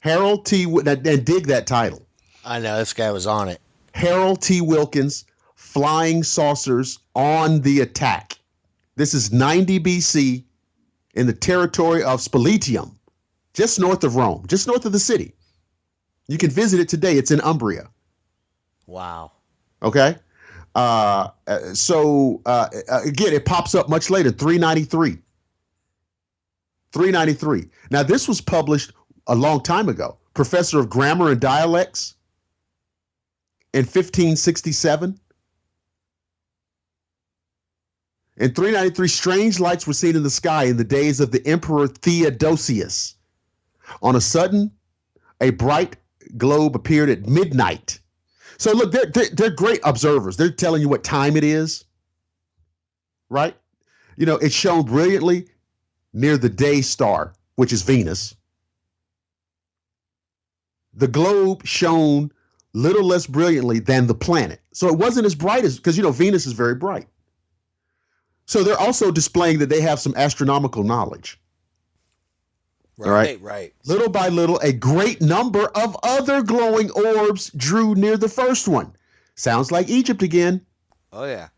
Harold T. And dig that title. I know, this guy was on it. Harold T. Wilkins, Flying Saucers on the Attack. This is 90 BC in the territory of Spaletium, just north of Rome, just north of the city. You can visit it today. It's in Umbria. Wow. Okay. Again, it pops up much later, 393. 393. Now, this was published a long time ago. Professor of Grammar and Dialects in 1567. In 393, strange lights were seen in the sky in the days of the Emperor Theodosius. On a sudden, a bright globe appeared at midnight. So look, they're great observers. They're telling you what time it is, right? You know, it shone brilliantly near the day star, which is Venus. the globe shone little less brilliantly than the planet. So it wasn't as bright as, because, Venus is very bright. So they're also displaying that they have some astronomical knowledge. Right, all right. Right. Little by little, a great number of other glowing orbs drew near the first one. Sounds like Egypt again. Oh, yeah.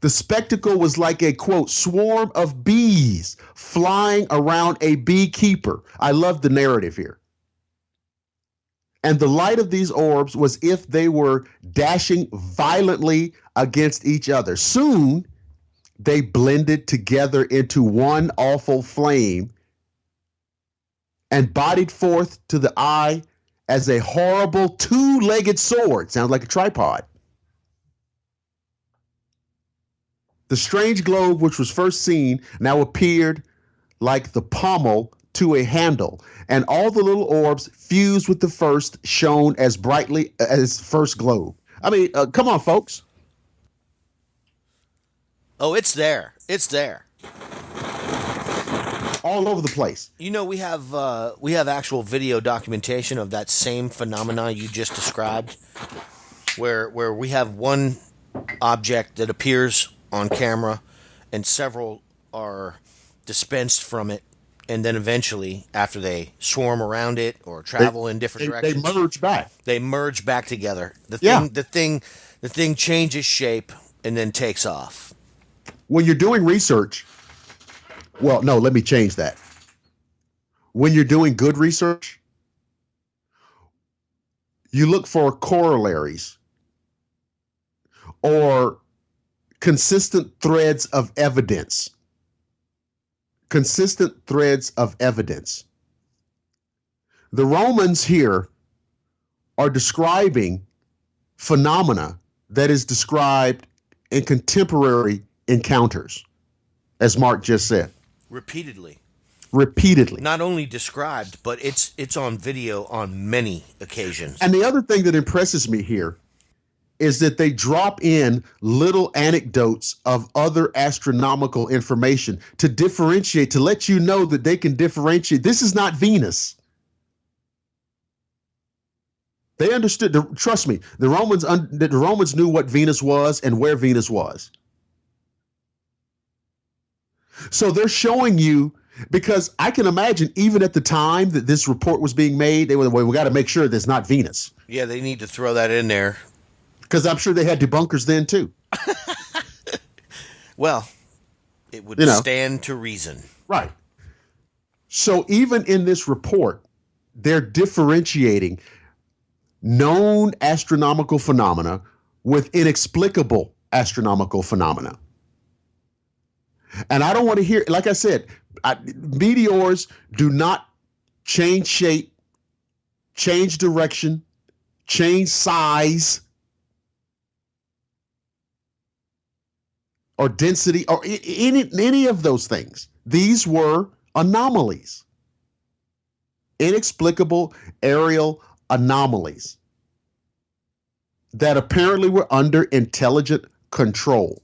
The spectacle was like a, quote, swarm of bees flying around a beekeeper. I love the narrative here. And the light of these orbs was if they were dashing violently against each other. Soon, they blended together into one awful flame and bodied forth to the eye as a horrible two-legged sword. Sounds like a tripod. The strange globe, which was first seen, now appeared like the pommel to a handle, and all the little orbs fused with the first shone as brightly as first globe. I mean, come on, folks. Oh, it's there. It's there. All over the place. We have actual video documentation of that same phenomena you just described, where we have one object that appears on camera, and several are dispensed from it, and then eventually, after they swarm around it or travel in different directions, they merge back. They merge back together. The thing changes shape and then takes off. When you're doing research, well, no, let me change that. When you're doing good research, you look for corollaries or consistent threads of evidence. Consistent threads of evidence. The Romans here are describing phenomena that is described in contemporary encounters, as Mark just said. Repeatedly. Not only described, but it's on video on many occasions. And the other thing that impresses me here is that they drop in little anecdotes of other astronomical information to differentiate, to let you know that they can differentiate. This is not Venus. They understood. Trust me, the Romans knew what Venus was and where Venus was. So they're showing you, because I can imagine even at the time that this report was being made, they were, well, we got to make sure that's not Venus. Yeah, they need to throw that in there. Because I'm sure they had debunkers then too. Well, it would stand to reason. Right. So even in this report, they're differentiating known astronomical phenomena with inexplicable astronomical phenomena. And I don't want to hear, like I said, meteors do not change shape, change direction, change size, or density, or any of those things. These were anomalies, inexplicable aerial anomalies that apparently were under intelligent control.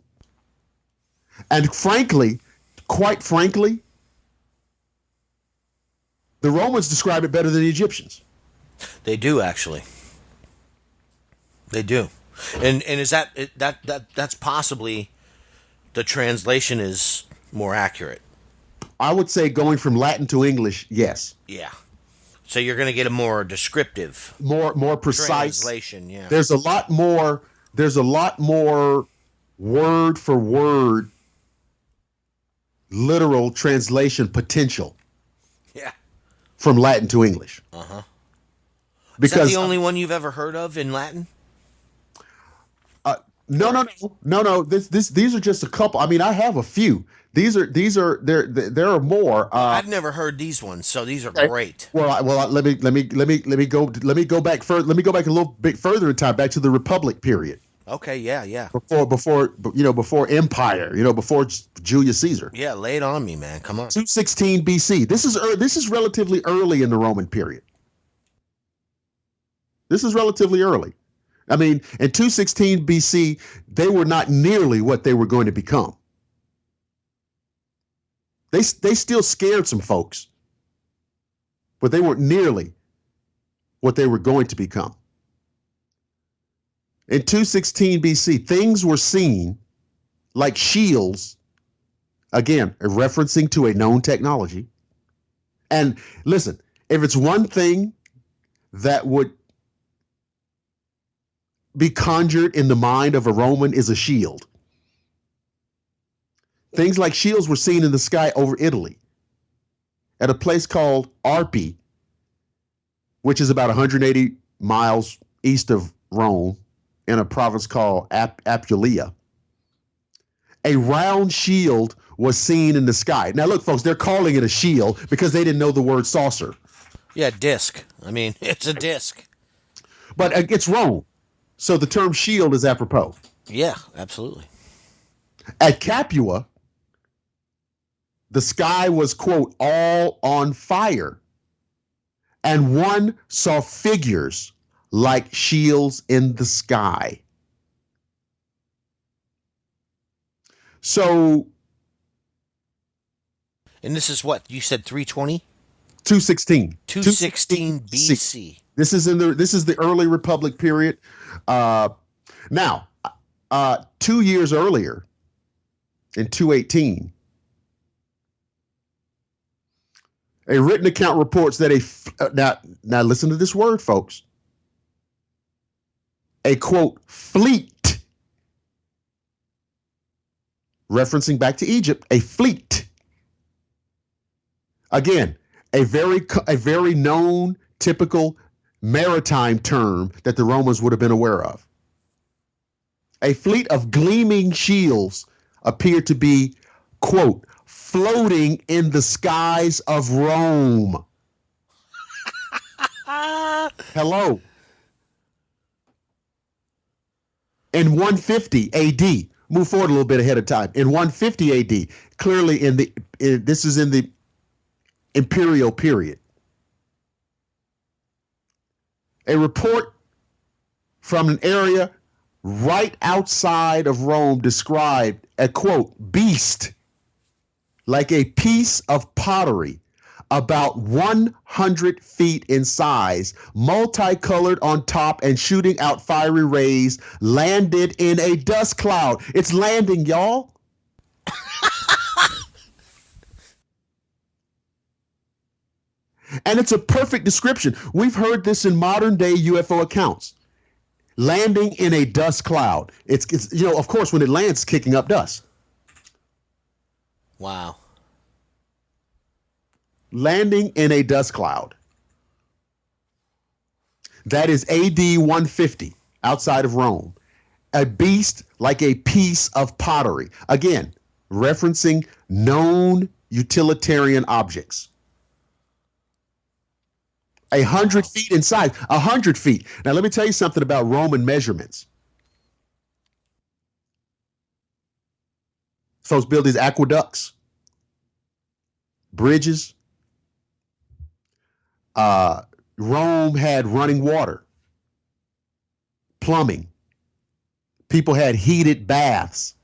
And frankly, quite frankly, the Romans describe it better than the Egyptians. They do, actually. They do. And is that's possibly the translation is more accurate? I would say going from Latin to English, yes. Yeah. So you're going to get a more descriptive, more precise translation. Yeah. There's a lot more word for word literal translation potential. Yeah. From Latin to English. Uh-huh. Because is that the only one you've ever heard of in Latin? No. These are just a couple. I mean, I have a few. There are more. I've never heard these ones, so these are great. Well, let me go back further. Let me go back a little bit further in time, back to the Republic period. Okay, yeah. Before Empire, before Julius Caesar. Yeah, lay it on me, man. Come on. 216 BC. This is relatively early in the Roman period. This is relatively early. I mean, in 216 BC, they were not nearly what they were going to become. They still scared some folks, but they weren't nearly what they were going to become. In 216 BC, things were seen like shields, again, referencing to a known technology. And listen, if it's one thing that would be conjured in the mind of a Roman is a shield. Things like shields were seen in the sky over Italy at a place called Arpi, which is about 180 miles east of Rome in a province called Apulia. A round shield was seen in the sky. Now, look, folks, they're calling it a shield because they didn't know the word saucer. Yeah, disc. I mean, it's a disc. But it's Rome, so the term shield is apropos. Yeah, absolutely. At Capua, the sky was, quote, all on fire, and one saw figures like shields in the sky. So, and this is what you said, 320? 216. 216 BC. This is the early Republic period. Now, 2 years earlier, in 218, a written account reports that now listen to this word, folks. A quote fleet, referencing back to Egypt, a fleet. Again, a very known, typical maritime term that the Romans would have been aware of. A fleet of gleaming shields appeared to be, quote, floating in the skies of Rome. Hello. In 150 AD, move forward a little bit ahead of time. In 150 AD, clearly this is in the imperial period. A report from an area right outside of Rome described a, quote, beast like a piece of pottery about 100 feet in size, multicolored on top and shooting out fiery rays, landed in a dust cloud. It's landing, y'all. And it's a perfect description. We've heard this in modern day UFO accounts. Landing in a dust cloud. It's of course, when it lands, kicking up dust. Wow. Landing in a dust cloud. That is AD 150, outside of Rome. A beast like a piece of pottery. Again, referencing known utilitarian objects. 100 feet in size. 100 feet. Now, let me tell you something about Roman measurements. Folks build these aqueducts, bridges. Rome had running water, plumbing. People had heated baths.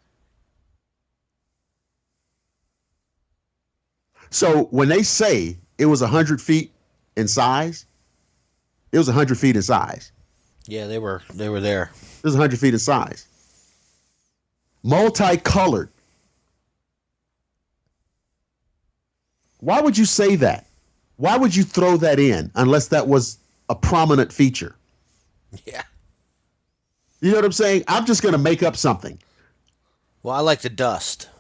So when they say it was 100 feet in size, it was 100 feet in size. Yeah, they were there. It was 100 feet in size. Multicolored. Why would you say that? Why would you throw that in unless that was a prominent feature? Yeah. You know what I'm saying? I'm just going to make up something. Well, I like the dust.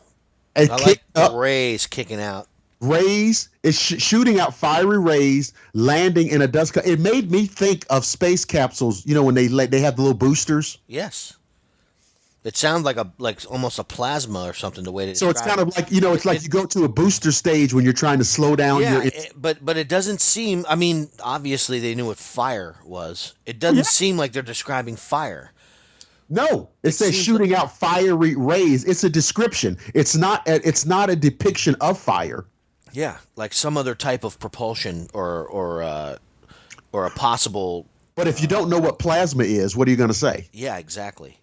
And I like the rays kicking out. Rays is shooting out fiery rays, landing in a dust cloud. It made me think of space capsules. You know, when they have the little boosters. Yes. It sounds like almost a plasma or something. The way that so it's kind of like it's like you go to a booster stage when you're trying to slow down. Yeah, but it doesn't seem. I mean, obviously they knew what fire was. It doesn't seem like they're describing fire. No, it says shooting out fiery rays. It's a description. It's not a depiction of fire. Yeah, like some other type of propulsion or a possible. But if you don't know what plasma is, what are you going to say? Yeah, exactly.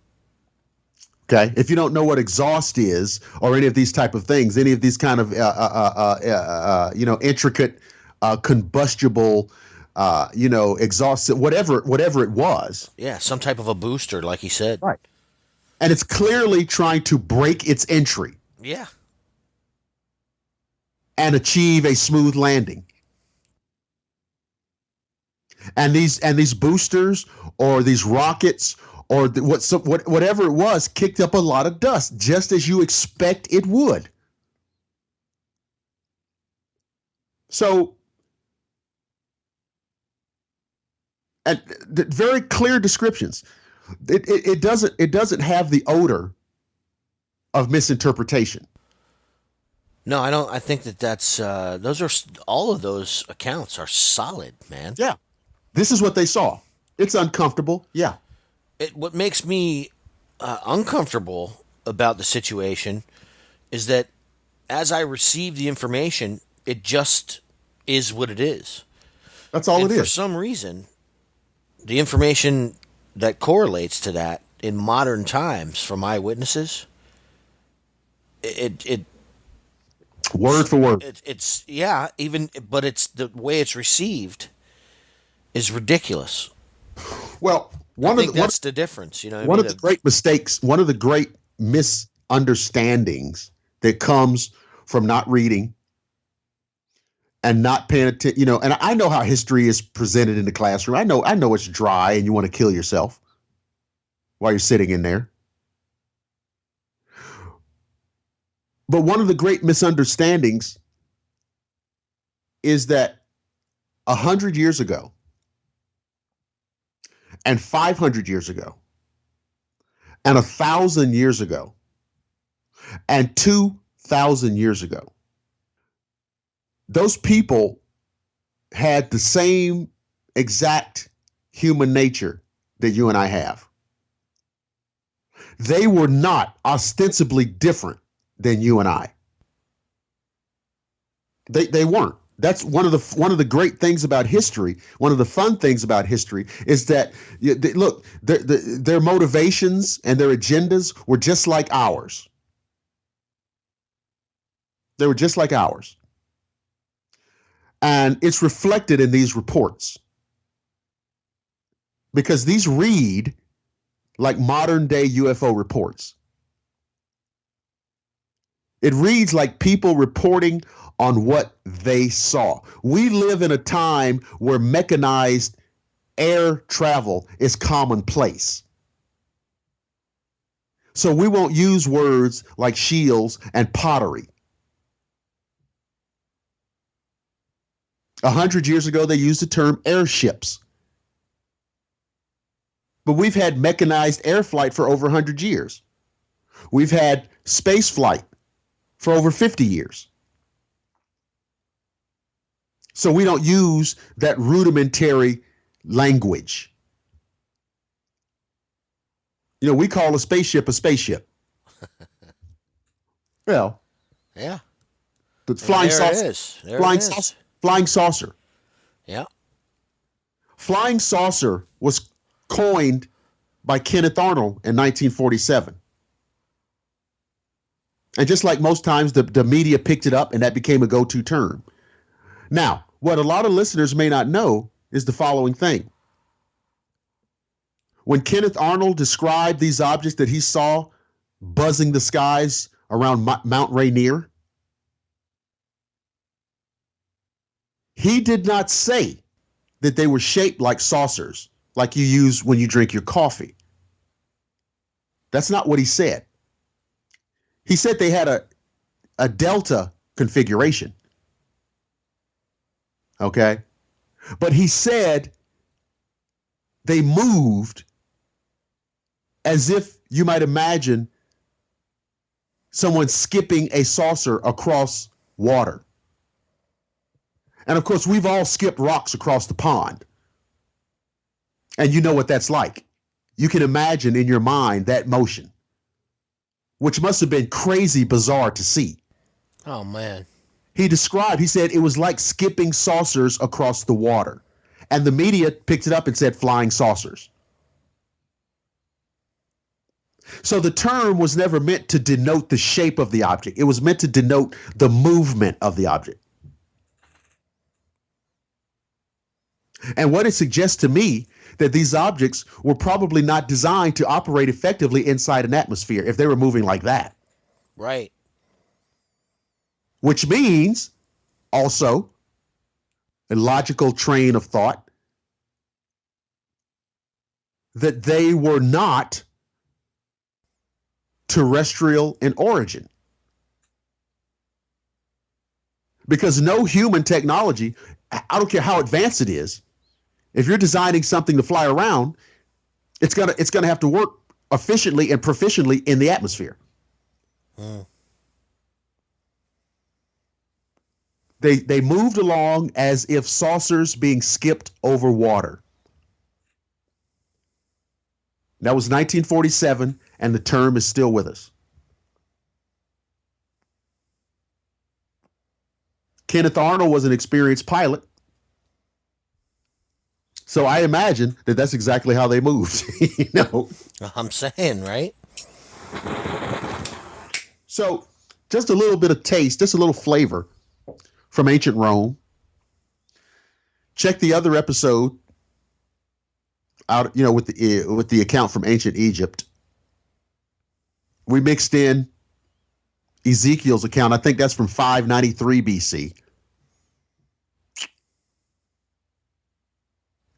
Okay, if you don't know what exhaust is, or any of these type of things, any of these kind of intricate combustible exhausted, whatever it was. Yeah, some type of a booster, like he said. Right. And it's clearly trying to break its entry. Yeah. And achieve a smooth landing. And these boosters or these rockets or whatever it was kicked up a lot of dust, just as you expect it would. So, and very clear descriptions. It doesn't have the odor of misinterpretation. No, I don't. I think that's those are all of those accounts are solid, man. Yeah, this is what they saw. It's uncomfortable. Yeah. What makes me uncomfortable about the situation is that as I receive the information, it just is what it is. That's all and it is. For some reason, the information that correlates to that in modern times from eyewitnesses, it word for word. It's but it's the way it's received is ridiculous. Well, that's the difference. One of the great mistakes, one of the great misunderstandings that comes from not reading and not paying attention, and I know how history is presented in the classroom. I know it's dry and you want to kill yourself while you're sitting in there. But one of the great misunderstandings is that 100 years ago and 500 years ago and 1,000 years ago and 2,000 years ago, those people had the same exact human nature that you and I have. They were not ostensibly different than you and I. They weren't. That's one of the great things about history. One of the fun things about history is that look, their motivations and their agendas were just like ours. They were just like ours. And it's reflected in these reports. Because these read like modern day UFO reports. It reads like people reporting on what they saw. We live in a time where mechanized air travel is commonplace. So we won't use words like shields and pottery. 100 years ago, they used the term airships. But we've had mechanized air flight for over 100 years. We've had space flight for over 50 years. So we don't use that rudimentary language. We call a spaceship a spaceship. Well, yeah. But flying saucer. Flying saucer. Yeah. Flying saucer was coined by Kenneth Arnold in 1947. And just like most times, the media picked it up and that became a go-to term. Now, what a lot of listeners may not know is the following thing. When Kenneth Arnold described these objects that he saw buzzing the skies around Mount Rainier, he did not say that they were shaped like saucers, like you use when you drink your coffee. That's not what he said. He said they had a delta configuration. Okay? But he said they moved as if you might imagine someone skipping a saucer across water. And of course, we've all skipped rocks across the pond. And you know what that's like. You can imagine in your mind that motion, which must have been crazy bizarre to see. Oh, man. He said it was like skipping saucers across the water. And the media picked it up and said flying saucers. So the term was never meant to denote the shape of the object. It was meant to denote the movement of the object. And what it suggests to me that these objects were probably not designed to operate effectively inside an atmosphere if they were moving like that. Right. Which means also a logical train of thought that they were not terrestrial in origin. Because no human technology, I don't care how advanced it is, if you're designing something to fly around, it's gonna have to work efficiently and proficiently in the atmosphere. They moved along as if saucers being skipped over water. That was 1947, and the term is still with us. Kenneth Arnold was an experienced pilot, so I imagine that that's exactly how they moved. You know, I'm saying, right? So, just a little bit of taste, just a little flavor from ancient Rome. Check the other episode out, you know, with the account from ancient Egypt. We mixed in Ezekiel's account. I think that's from 593 BC.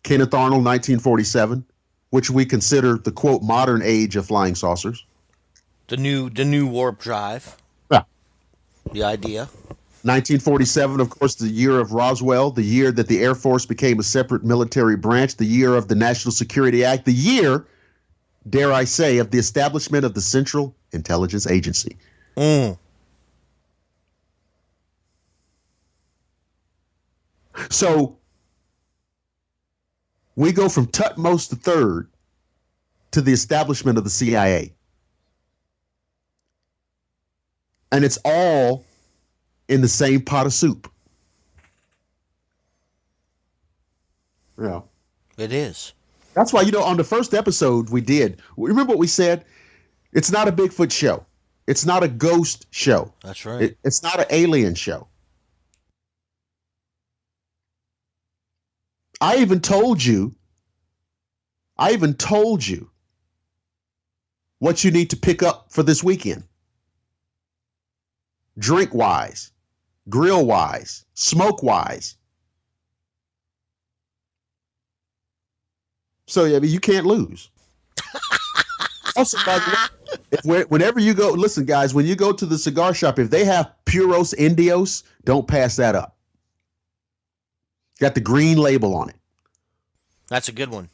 Kenneth Arnold, 1947, which we consider the quote modern age of flying saucers. The new warp drive. Yeah. The idea. 1947, of course, the year of Roswell, the year that the Air Force became a separate military branch, the year of the National Security Act, the year, dare I say, of the establishment of the Central Intelligence Agency. So we go from Tutmosis III to the establishment of the CIA. And it's all in the same pot of soup. Yeah. It is. That's why, you know, on the first episode we did, remember what we said? It's not a Bigfoot show. It's not a ghost show. That's right. It's not an alien show. I even told you what you need to pick up for this weekend. Drink wise, grill wise, smoke wise. So, I mean, you can't lose. Also, by the way, whenever you go, listen, guys, when you go to the cigar shop, if they have Puros Indios, don't pass that up. Got the green label on it. That's a good one.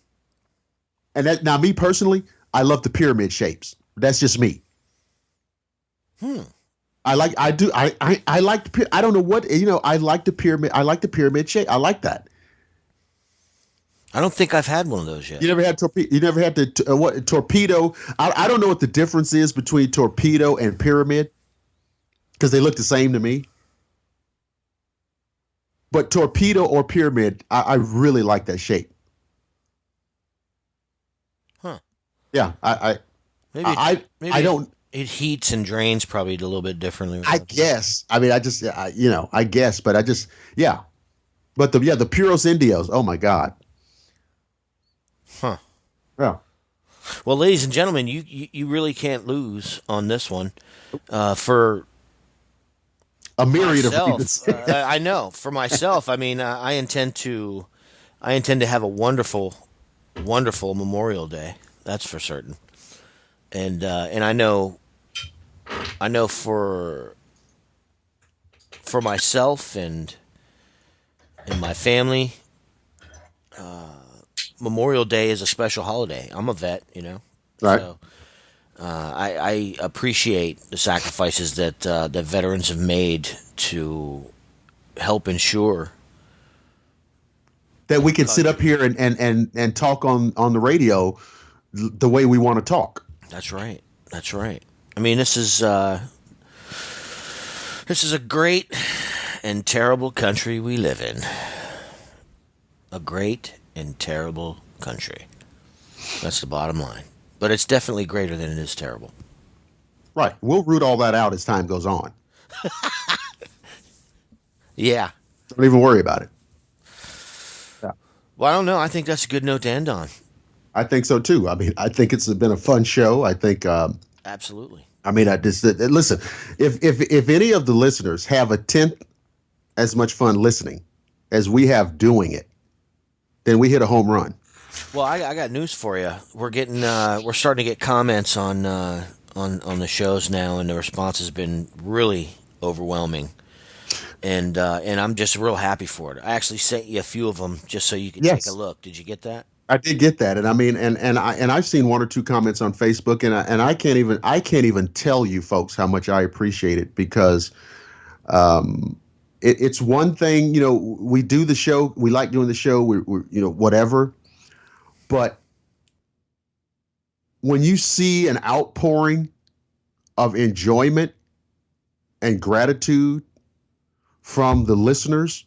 And that, now, me personally, I love the pyramid shapes. That's just me. I like the, I don't know what, you know, I like the pyramid shape. I like that. I don't think I've had one of those yet. You never had torpedo. You never had the what torpedo. I don't know what the difference is between torpedo and pyramid because they look the same to me. But torpedo or pyramid, I really like that shape. Huh? Yeah, I don't. It heats and drains probably a little bit differently. I guess. I mean, I guess, but I just, yeah. But the Puros Indios. Oh my God. Huh. Yeah. Well, ladies and gentlemen, you really can't lose on this one. For a myriad myself, of reasons. I know. For myself, I mean, I intend to have a wonderful, wonderful Memorial Day. That's for certain. And I know for myself and my family, Memorial Day is a special holiday. I'm a vet, you know. Right. So, I appreciate the sacrifices that veterans have made to help ensure that we can sit up here and talk on the radio the way we want to talk. That's right. That's right. I mean, this is a great and terrible country we live in. A great and terrible country. That's the bottom line. But it's definitely greater than it is terrible. Right. We'll root all that out as time goes on. Yeah. Don't even worry about it. Yeah. Well, I don't know. I think that's a good note to end on. I think so too. I mean, I think it's been a fun show. I think. Absolutely. I mean, I just listen. If any of the listeners have a tenth as much fun listening as we have doing it, then we hit a home run. Well, I got news for you. We're starting to get comments on the shows now, and the response has been really overwhelming. And I'm just real happy for it. I actually sent you a few of them just so you could take a Yes. look. Did you get that? I did get that, and I mean, I've seen one or two comments on Facebook, and I can't even tell you folks how much I appreciate it because it's one thing, we do the show, we like doing the show, we're whatever, but when you see an outpouring of enjoyment and gratitude from the listeners,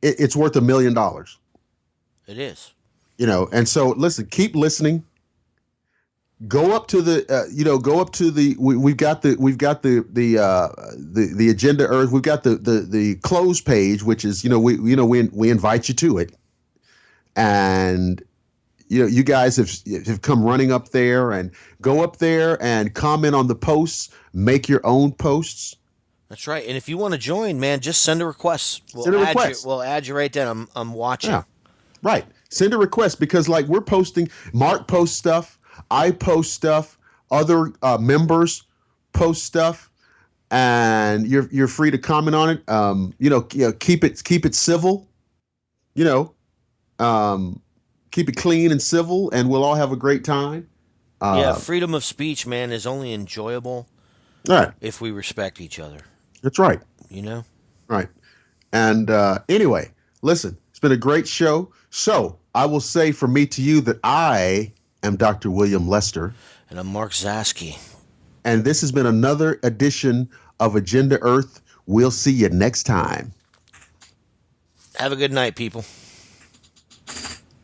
it's worth $1 million. It is. And so listen, keep listening. Go up to the we've got the agenda earth. We've got the close page, which is we invite you to it, and you guys have come running up there, and go up there and comment on the posts, make your own posts. That's right. And if you want to join, man, just send a request. Send a request. We'll add you right then. I'm watching. Yeah, right. Send a request because like we're posting. Mark posts stuff. I post stuff. Other members post stuff, and you're free to comment on it. Keep it civil. You know, keep it clean and civil, and we'll all have a great time. Yeah, freedom of speech, man, is only enjoyable Right. if we respect each other. That's right. Right. And anyway, listen, it's been a great show. So I will say from me to you that I am Dr. William Lester. And I'm Mark Zaskey. And this has been another edition of Agenda Earth. We'll see you next time. Have a good night, people.